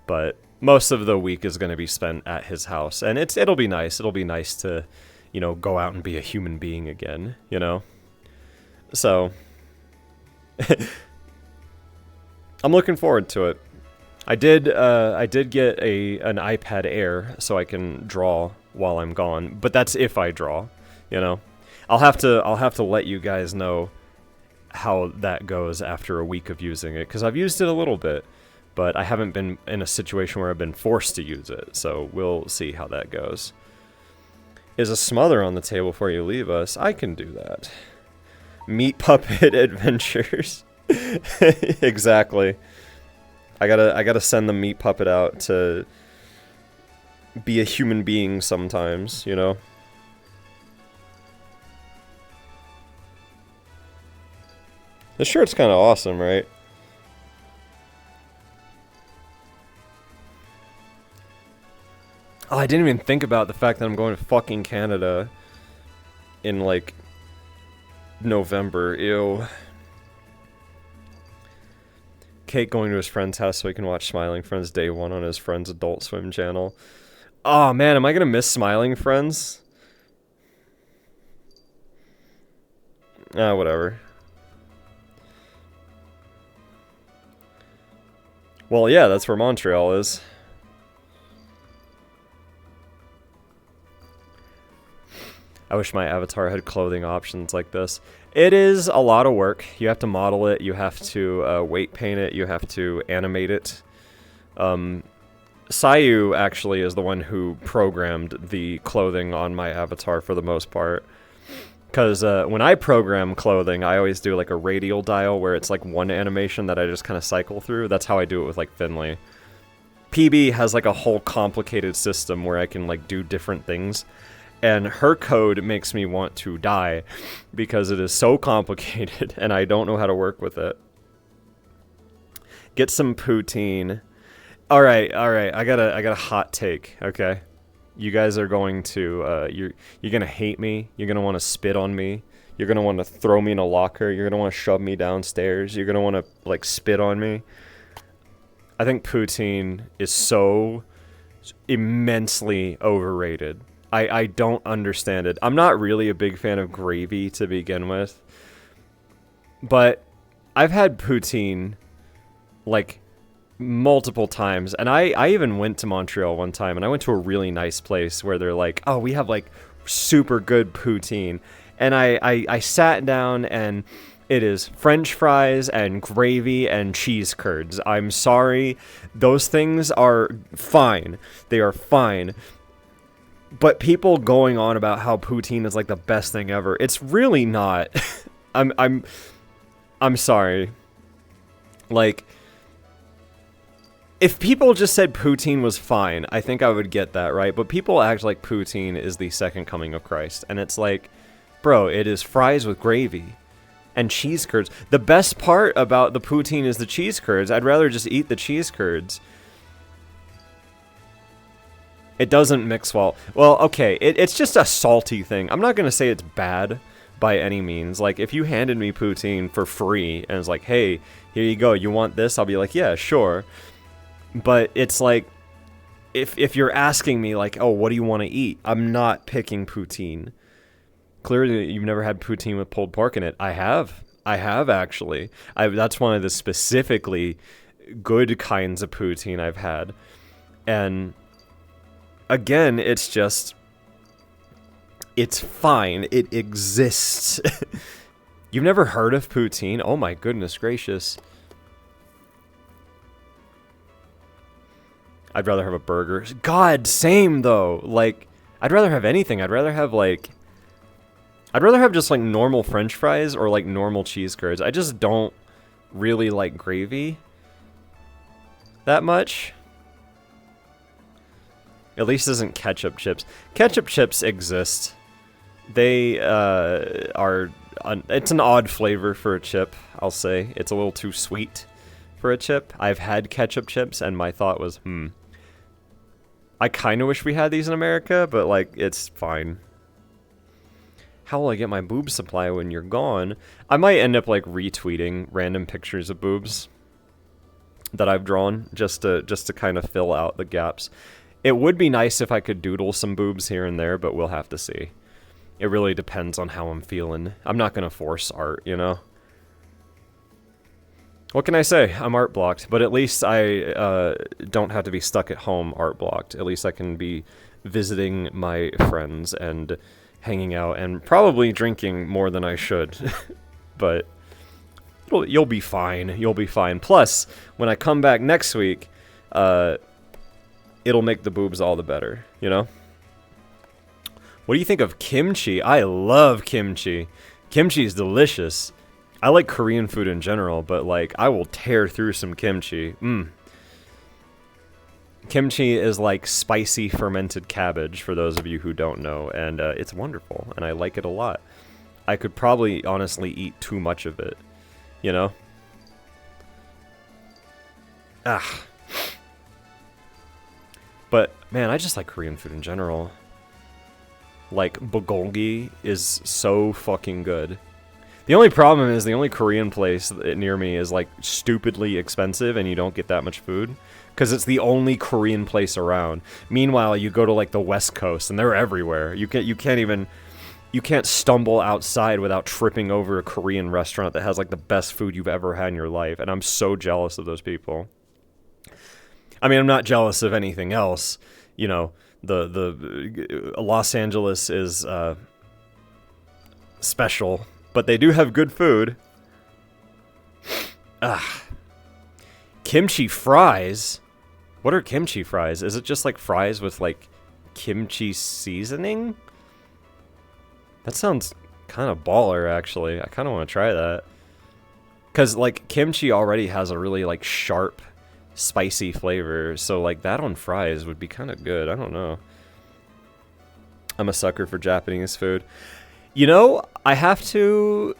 But most of the week is going to be spent at his house, and it'll be nice. It'll be nice to, you know, go out and be a human being again, you know? So, I'm looking forward to it. I did get an iPad Air so I can draw while I'm gone, but that's if I draw, you know? I'll have to let you guys know how that goes after a week of using it, because I've used it a little bit, but I haven't been in a situation where I've been forced to use it, so we'll see how that goes. Is a smother on the table before you leave us? I can do that. Meat puppet adventures. Exactly. I gotta send the meat puppet out to be a human being sometimes, you know? This shirt's kind of awesome, right? Oh, I didn't even think about the fact that I'm going to fucking Canada in, like, November. Ew. Cake going to his friend's house so he can watch Smiling Friends Day 1 on his friend's Adult Swim channel. Oh, man, am I gonna miss Smiling Friends? Ah, whatever. Well, yeah, that's where Montreal is. I wish my avatar had clothing options like this. It is a lot of work. You have to model it, you have to weight paint it, you have to animate it. Sayu actually is the one who programmed the clothing on my avatar for the most part. Because when I program clothing, I always do like a radial dial where it's like one animation that I just kind of cycle through. That's how I do it with like Finley. PB has like a whole complicated system where I can like do different things. And her code makes me want to die because it is so complicated and I don't know how to work with it. Get some poutine. All right. I got a hot take. Okay, you guys are going to you're gonna hate me. You're gonna want to spit on me. You're gonna want to throw me in a locker. You're gonna want to shove me downstairs. You're gonna want to like spit on me. I think poutine is so immensely overrated. I don't understand it. I'm not really a big fan of gravy to begin with, but I've had poutine like multiple times, and I even went to Montreal one time, and I went to a really nice place where they're like, oh, we have like super good poutine, and I sat down, and it is French fries and gravy and cheese curds. I'm sorry, those things are fine. They are fine. But people going on about how poutine is like the best thing ever, it's really not. I'm sorry. Like, if people just said poutine was fine, I think I would get that, right? But people act like poutine is the second coming of Christ. And it's like, bro, it is fries with gravy and cheese curds. The best part about the poutine is the cheese curds. I'd rather just eat the cheese curds. It doesn't mix well. Well, okay, it's just a salty thing. I'm not going to say it's bad by any means. Like, if you handed me poutine for free and it's like, hey, here you go, you want this? I'll be like, yeah, sure. But it's like, if you're asking me, like, oh, what do you want to eat? I'm not picking poutine. Clearly, you've never had poutine with pulled pork in it. I have, actually. That's one of the specifically good kinds of poutine I've had. And again, it's just, it's fine. It exists. You've never heard of poutine? Oh my goodness gracious. I'd rather have a burger. God, same though. Like, I'd rather have anything. I'd rather have just like normal French fries or like normal cheese curds. I just don't really like gravy that much. At least isn't ketchup chips. Ketchup chips exist. They it's an odd flavor for a chip, I'll say. It's a little too sweet for a chip. I've had ketchup chips and my thought was, I kind of wish we had these in America, but, like, it's fine. How will I get my boob supply when you're gone? I might end up, like, retweeting random pictures of boobs that I've drawn just to kind of fill out the gaps. It would be nice if I could doodle some boobs here and there, but we'll have to see. It really depends on how I'm feeling. I'm not going to force art, you know? What can I say? I'm art blocked, but at least I don't have to be stuck at home art blocked. At least I can be visiting my friends and hanging out and probably drinking more than I should. But you'll be fine. You'll be fine. Plus, when I come back next week, it'll make the boobs all the better, you know? What do you think of kimchi? I love kimchi. Kimchi is delicious. I like Korean food in general, but, like, I will tear through some kimchi. Kimchi is like spicy fermented cabbage, for those of you who don't know, and it's wonderful, and I like it a lot. I could probably, honestly, eat too much of it, you know? But, man, I just like Korean food in general. Like, bulgogi is so fucking good. The only problem is the only Korean place near me is, like, stupidly expensive and you don't get that much food. Because it's the only Korean place around. Meanwhile, you go to, like, the West Coast and they're everywhere. You can't stumble outside without tripping over a Korean restaurant that has, like, the best food you've ever had in your life. And I'm so jealous of those people. I mean, I'm not jealous of anything else. You know, the Los Angeles is special. But they do have good food. Kimchi fries. What are kimchi fries? Is it just like fries with like kimchi seasoning? That sounds kind of baller, actually. I kind of want to try that. Because, like, kimchi already has a really, like, sharp, spicy flavor. So, like, that on fries would be kind of good. I don't know. I'm a sucker for Japanese food. You know, I have to...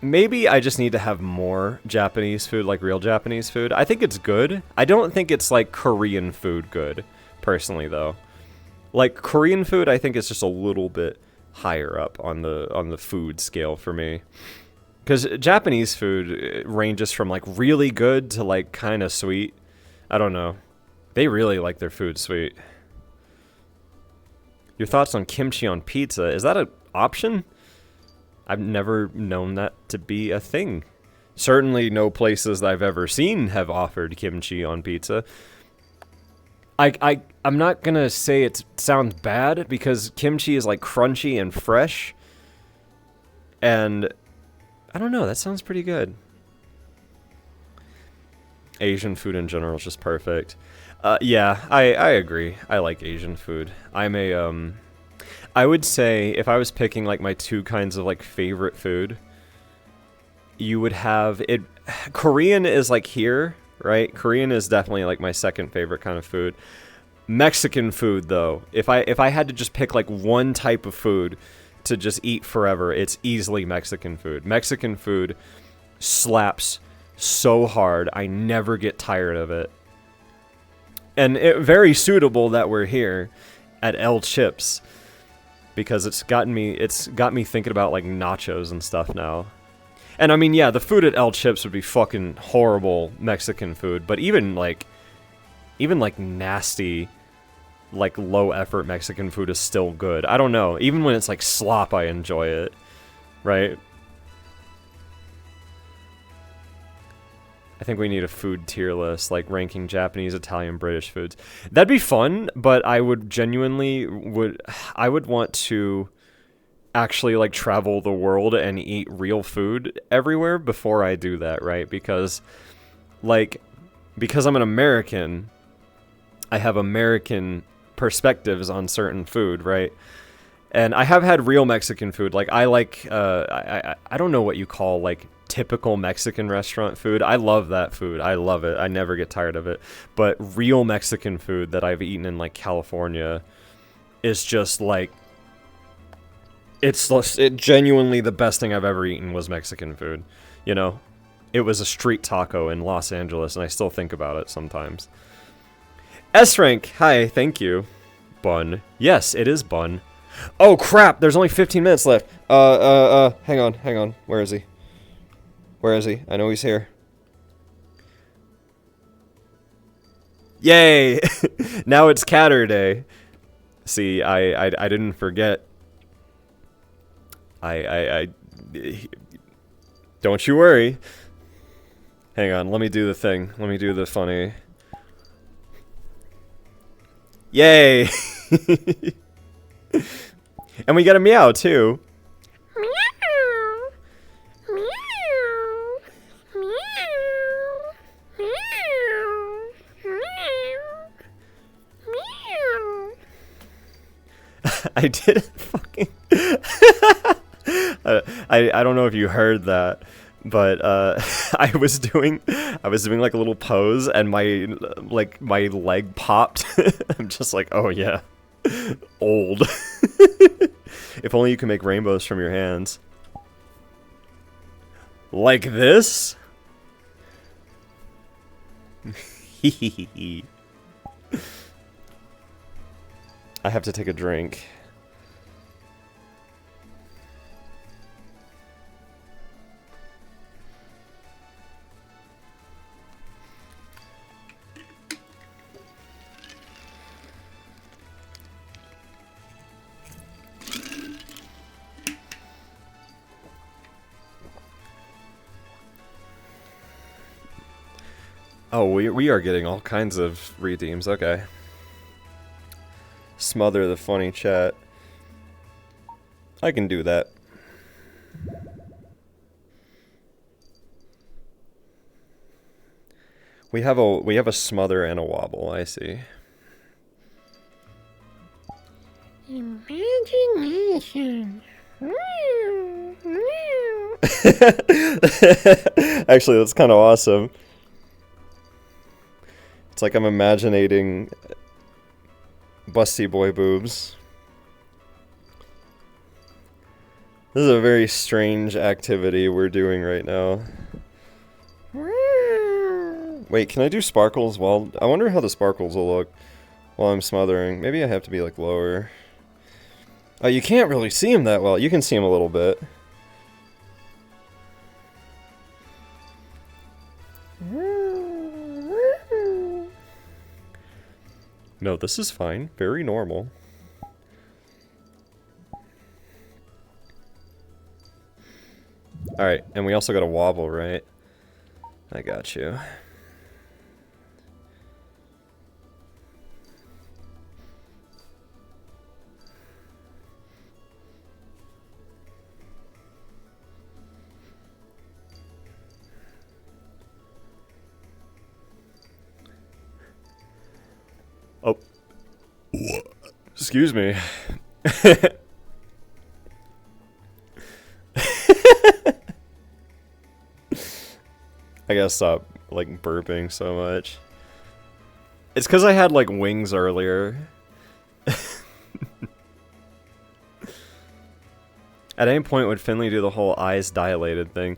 Maybe I just need to have more Japanese food, like real Japanese food. I think it's good. I don't think it's like Korean food good, personally, though. Like Korean food, I think it's just a little bit higher up on the food scale for me. Because Japanese food ranges from like really good to like kind of sweet. I don't know. They really like their food sweet. Your thoughts on kimchi on pizza? Is that an option? I've never known that to be a thing. Certainly no places that I've ever seen have offered kimchi on pizza. I'm not gonna say it sounds bad because kimchi is like crunchy and fresh. And I don't know, that sounds pretty good. Asian food in general is just perfect. Yeah, I agree. I like Asian food. I would say if I was picking like my two kinds of like favorite food, you would have it. Korean is like here, right? Korean is definitely like my second favorite kind of food. Mexican food though, if I had to just pick like one type of food to just eat forever, it's easily Mexican food. Mexican food slaps so hard. I never get tired of it. And very suitable that we're here at El Chips. Because it's got me thinking about like nachos and stuff now. And I mean, yeah, the food at El Chips would be fucking horrible Mexican food, but even like nasty, like low effort Mexican food is still good. I don't know. Even when it's like slop, I enjoy it. Right? I think we need a food tier list, like ranking Japanese, Italian, British foods. That'd be fun, but I would want to actually like travel the world and eat real food everywhere before I do that, right? Because I'm an American, I have American perspectives on certain food, right? And I have had real Mexican food. Like I don't know what you call like typical Mexican restaurant food. I love that food. I love it. I never get tired of it. But real Mexican food that I've eaten in like California is just like it genuinely the best thing I've ever eaten was Mexican food. You know, it was a street taco in Los Angeles, and I still think about it sometimes. S-Rank, hi, thank you. Bun. Yes, it is Bun. Oh crap, there's only 15 minutes left. Hang on. Where is he? I know he's here. Yay! Now it's Caturday. See, I didn't forget. I don't you worry. Hang on, let me do the thing. Let me do the funny. Yay! And we get a meow too. I didn't fucking... I don't know if you heard that, but I was doing like a little pose and my leg popped. I'm just like, oh yeah, old. If only you can make rainbows from your hands. Like this? I have to take a drink. Oh, we are getting all kinds of redeems. Okay. Smother the funny chat. I can do that. we have a smother and a wobble, I see. Imagination. Actually, that's kind of awesome. It's like I'm imagining busty boy boobs. This is a very strange activity we're doing right now. Wait, can I do sparkles while... I wonder how the sparkles will look while I'm smothering. Maybe I have to be, like, lower. Oh, you can't really see him that well. You can see him a little bit. No, this is fine. Very normal. Alright, and we also got a wobble, right? I got you. Oh. Excuse me. I gotta stop, like, burping so much. It's because I had, like, wings earlier. At any point would Finley do the whole eyes dilated thing?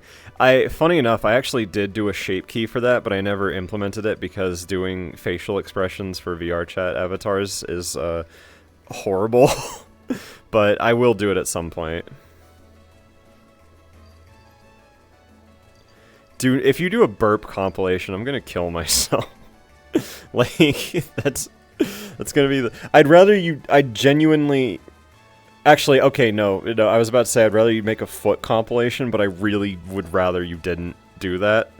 Funny enough, I actually did do a shape key for that, but I never implemented it because doing facial expressions for VR chat avatars is, horrible. But I will do it at some point. Dude, if you do a burp compilation, I'm gonna kill myself. Like, that's gonna be the... I'd genuinely... Actually, okay, no, I was about to say I'd rather you make a foot compilation, but I really would rather you didn't do that.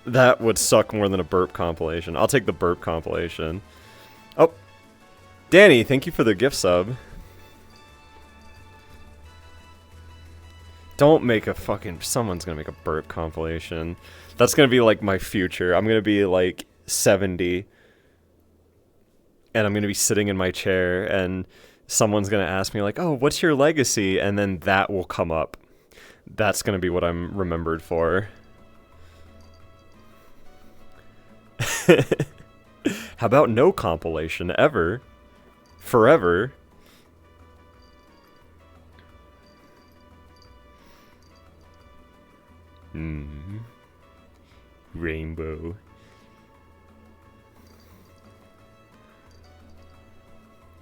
That would suck more than a burp compilation. I'll take the burp compilation. Oh, Danny, thank you for the gift sub. Don't make a fucking... Someone's gonna make a burp compilation. That's gonna be, like, my future. I'm gonna be, like, 70. And I'm gonna be sitting in my chair, and someone's gonna ask me, like, oh, what's your legacy? And then that will come up. That's gonna be what I'm remembered for. How about no compilation, ever? Forever? Rainbow.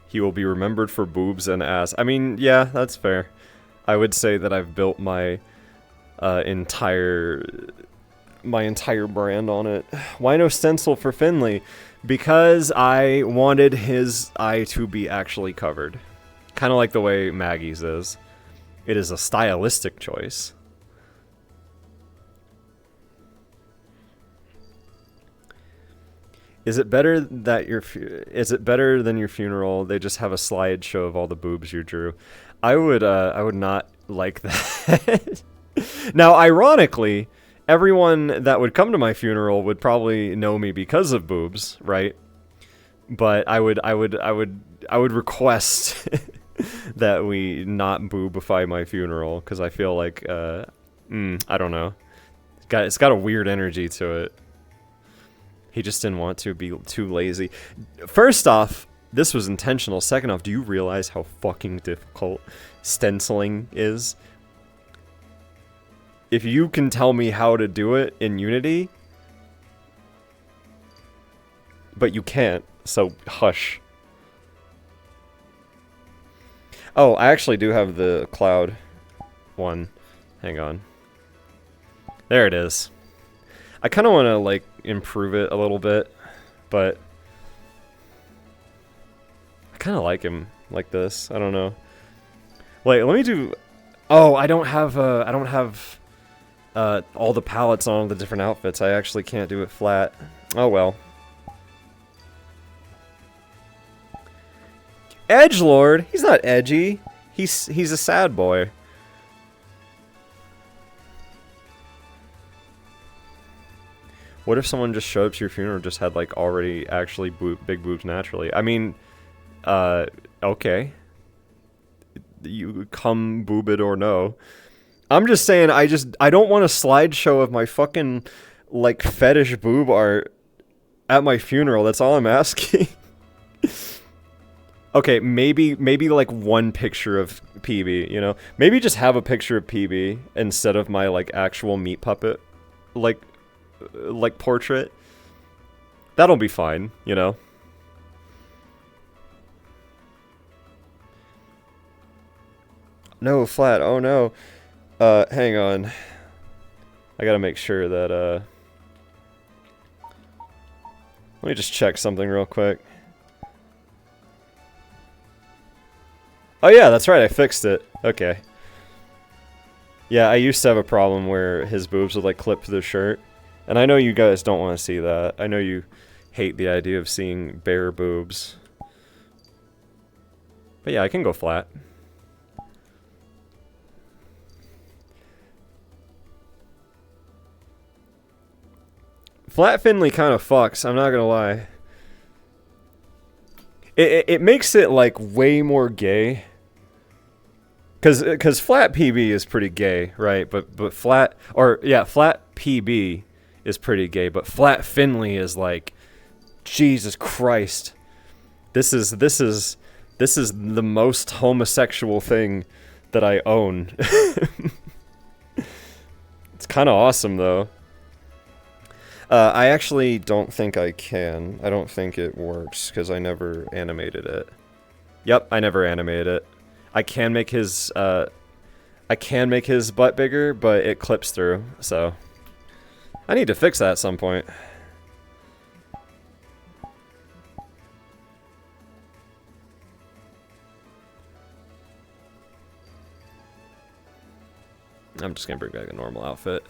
He will be remembered for boobs and ass. I mean, yeah, that's fair. I would say that I've built my entire brand on it. Why no stencil for Finley? Because I wanted his eye to be actually covered. Kind of like the way Maggie's is. It is a stylistic choice. Is it better than your funeral? They just have a slideshow of all the boobs you drew. I would not like that. Now, ironically, everyone that would come to my funeral would probably know me because of boobs, right? But I would request that we not boobify my funeral because I feel like I don't know. It's got a weird energy to it. He just didn't want to be too lazy. First off, this was intentional. Second off, do you realize how fucking difficult stenciling is? If you can tell me how to do it in Unity, but you can't, so hush. Oh, I actually do have the cloud one. Hang on. There it is. I kind of want to, like, improve it a little bit, but I kind of like him like this. I don't know. Wait, let me do... Oh, I don't have all the palettes on all the different outfits. I actually can't do it flat. Oh, well. Edgelord? He's not edgy. He's a sad boy. What if someone just showed up to your funeral and just had like already actually big boobs naturally? I mean, okay. You come boobed or no. I'm just saying I don't want a slideshow of my fucking like fetish boob art at my funeral. That's all I'm asking. Okay, maybe like one picture of PB, you know? Maybe just have a picture of PB instead of my like actual meat puppet like portrait. That'll be fine, you know? No, flat. Oh no. Hang on. I gotta make sure that, let me just check something real quick. Oh yeah, that's right, I fixed it. Okay. Yeah, I used to have a problem where his boobs would like clip to the shirt. And I know you guys don't want to see that. I know you hate the idea of seeing bare boobs. But yeah, I can go flat. Flat Finley kind of fucks, I'm not gonna lie. It makes it like way more gay. Cause flat PB is pretty gay, right? But flat PB is pretty gay, but flat Finley is like, Jesus Christ. This is the most homosexual thing that I own. It's kind of awesome though. I actually don't think I can. I don't think it works because I never animated it. Yep, I never animated it. I can make his butt bigger, but it clips through, so I need to fix that at some point. I'm just gonna bring back a normal outfit.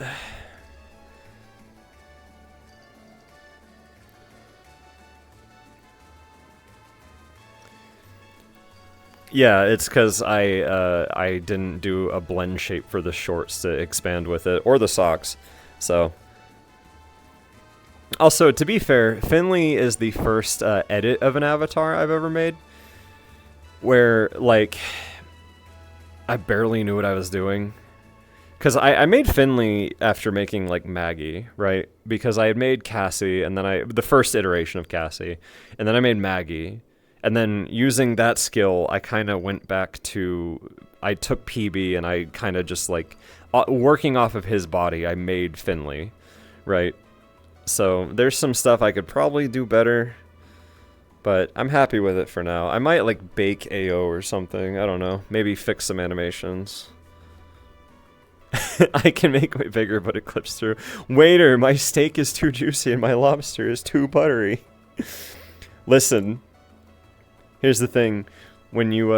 Yeah, it's because I didn't do a blend shape for the shorts to expand with it, or the socks, so. Also, to be fair, Finley is the first edit of an avatar I've ever made, where, like, I barely knew what I was doing. Because I made Finley after making, like, Maggie, right? Because I had made Cassie, and then the first iteration of Cassie, and then I made Maggie. And then using that skill, I kind of went back to, I took PB and I kind of just like, working off of his body, I made Finley, right? So there's some stuff I could probably do better, but I'm happy with it for now. I might like bake AO or something, I don't know. Maybe fix some animations. I can make it bigger, but it clips through. Waiter, my steak is too juicy and my lobster is too buttery. Listen. Here's the thing, when you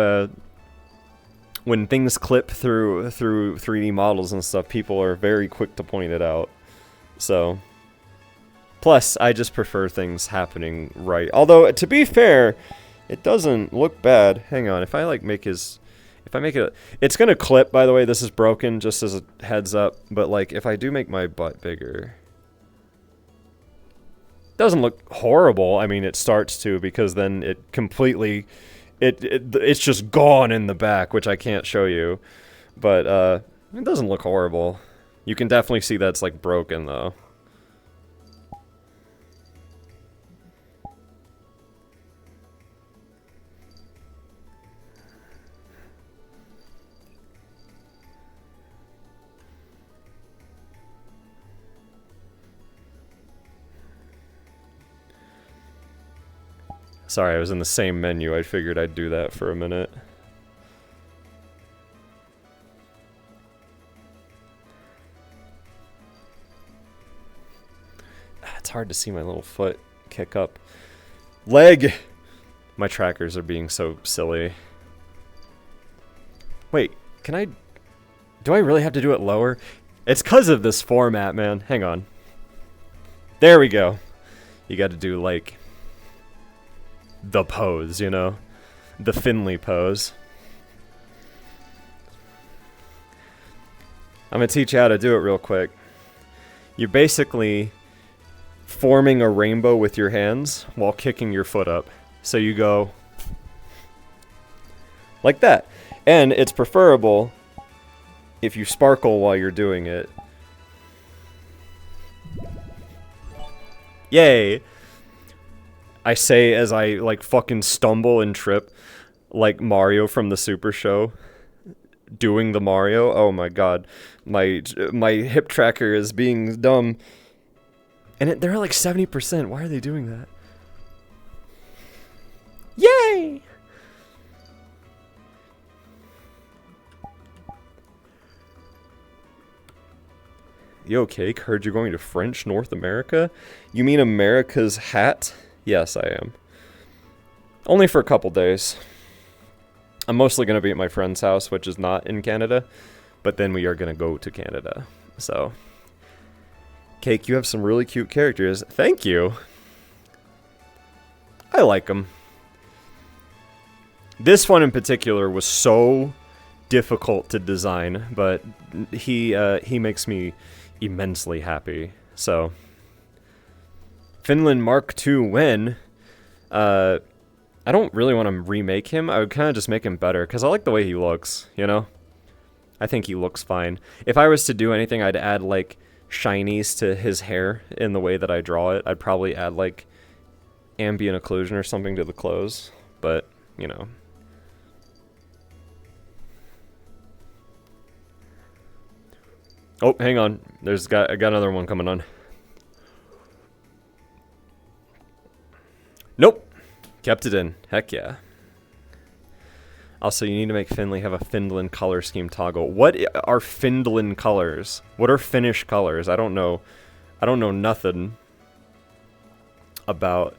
when things clip through 3D models and stuff, people are very quick to point it out. So, plus I just prefer things happening right. Although to be fair, it doesn't look bad. Hang on, if I like make his, if I make it, it's gonna clip. By the way, this is broken, just as a heads up. But like, if I do make my butt bigger. Doesn't look horrible. I mean, it starts to, because then it completely, it's just gone in the back, which I can't show you. But it doesn't look horrible. You can definitely see that's like broken though. Sorry, I was in the same menu. I figured I'd do that for a minute. It's hard to see my little foot kick up. Leg! My trackers are being so silly. Wait, can I... Do I really have to do it lower? It's 'cause of this format, man. Hang on. There we go. You gotta do, like... the pose, you know? The Finley pose. I'm gonna teach you how to do it real quick. You basically forming a rainbow with your hands while kicking your foot up. So you go like that. And it's preferable if you sparkle while you're doing it. Yay! I say as I, like, fucking stumble and trip like Mario from the Super Show. Doing the Mario. Oh my god. My hip tracker is being dumb. And they're at like 70%. Why are they doing that? Yay! Yo, Cake, heard you're going to French North America? You mean America's hat? Yes, I am. Only for a couple days. I'm mostly going to be at my friend's house, which is not in Canada. But then we are going to go to Canada. So, Cake, you have some really cute characters. Thank you. I like them. This one in particular was so difficult to design, but he makes me immensely happy. So, Finland Mark II when? I don't really want to remake him. I would kind of just make him better, because I like the way he looks, you know? I think he looks fine. If I was to do anything, I'd add, like, shinies to his hair in the way that I draw it. I'd probably add, like, ambient occlusion or something to the clothes. But, you know. Oh, hang on. I got another one coming on. Nope. Kept it in. Heck yeah. Also, you need to make Finley have a Finland color scheme toggle. What are Finland colors? What are Finnish colors? I don't know. I don't know nothing about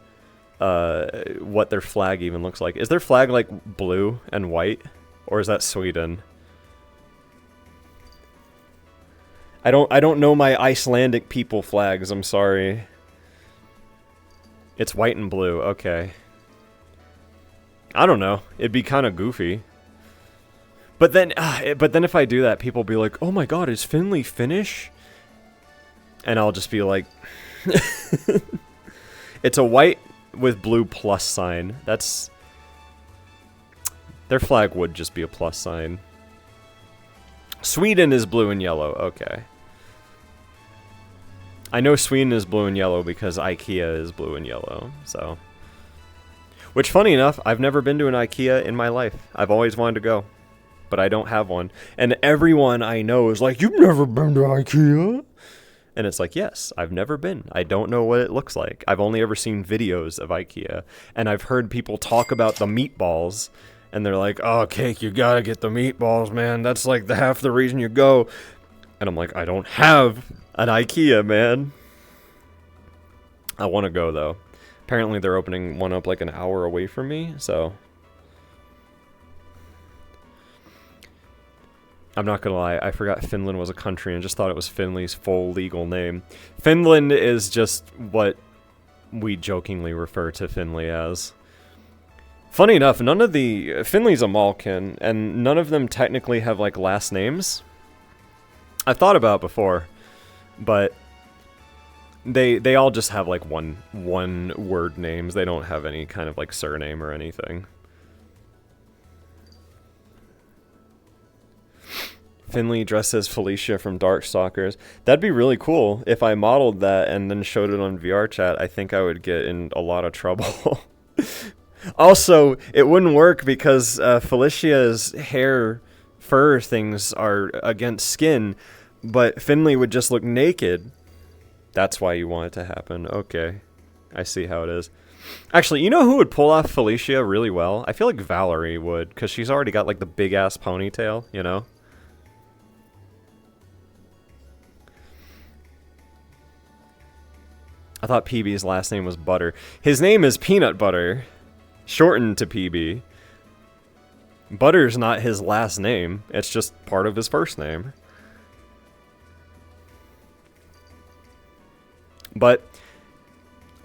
what their flag even looks like. Is their flag like blue and white? Or is that Sweden? I don't know my Icelandic people flags, I'm sorry. It's white and blue, okay. I don't know. It'd be kind of goofy. But then if I do that, people will be like, "Oh my god, is Finley Finnish?" And I'll just be like, it's a white with blue plus sign. That's... Their flag would just be a plus sign. Sweden is blue and yellow, okay. I know Sweden is blue and yellow because IKEA is blue and yellow, so... Which, funny enough, I've never been to an IKEA in my life. I've always wanted to go, but I don't have one. And everyone I know is like, "You've never been to IKEA?" And it's like, yes, I've never been. I don't know what it looks like. I've only ever seen videos of IKEA, and I've heard people talk about the meatballs, and they're like, "Oh, Cake, you gotta get the meatballs, man. That's like half the reason you go." And I'm like, I don't have an IKEA, man. I want to go, though. Apparently they're opening one up like an hour away from me, so... I'm not gonna lie, I forgot Finland was a country and just thought it was Finley's full legal name. Finland is just what we jokingly refer to Finley as. Funny enough, none of the... Finley's a Malkin, and none of them technically have, like, last names. I've thought about it before, but... They all just have, like, one word names. They don't have any kind of, like, surname or anything. Finley dressed as Felicia from Darkstalkers. That'd be really cool. If I modeled that and then showed it on VR chat, I think I would get in a lot of trouble. Also, it wouldn't work because Felicia's hair, fur things are against skin, but Finley would just look naked. That's why you want it to happen. Okay. I see how it is. Actually, you know who would pull off Felicia really well? I feel like Valerie would, because she's already got, like, the big-ass ponytail, you know? I thought PB's last name was Butter. His name is Peanut Butter, shortened to PB. Butter's not his last name. It's just part of his first name. But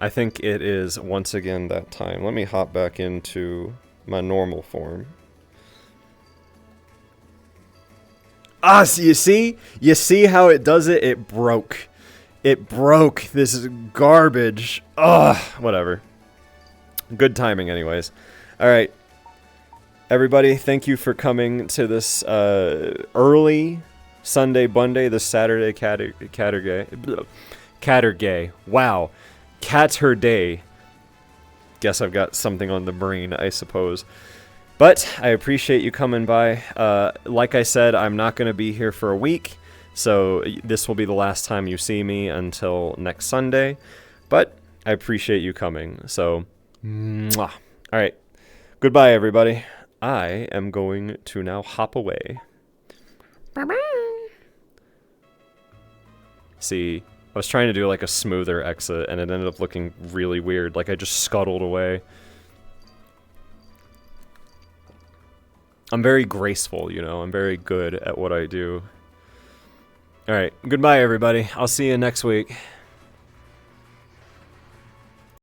I think it is once again that time. Let me hop back into my normal form. Ah, so you see? You see how it does it? It broke. It broke. This is garbage. Ugh, whatever. Good timing anyways. All right. Everybody, thank you for coming to this early Sunday Bunday, this Saturday Caturday. Wow. Caturday. Guess I've got something on the brain, I suppose. But I appreciate you coming by. Like I said, I'm not going to be here for a week, so this will be the last time you see me until next Sunday. But I appreciate you coming. So, mwah. All right. Goodbye, everybody. I am going to now hop away. See, I was trying to do like a smoother exit, and it ended up looking really weird. Like I just scuttled away. I'm very graceful, you know. I'm very good at what I do. Alright, goodbye, everybody. I'll see you next week.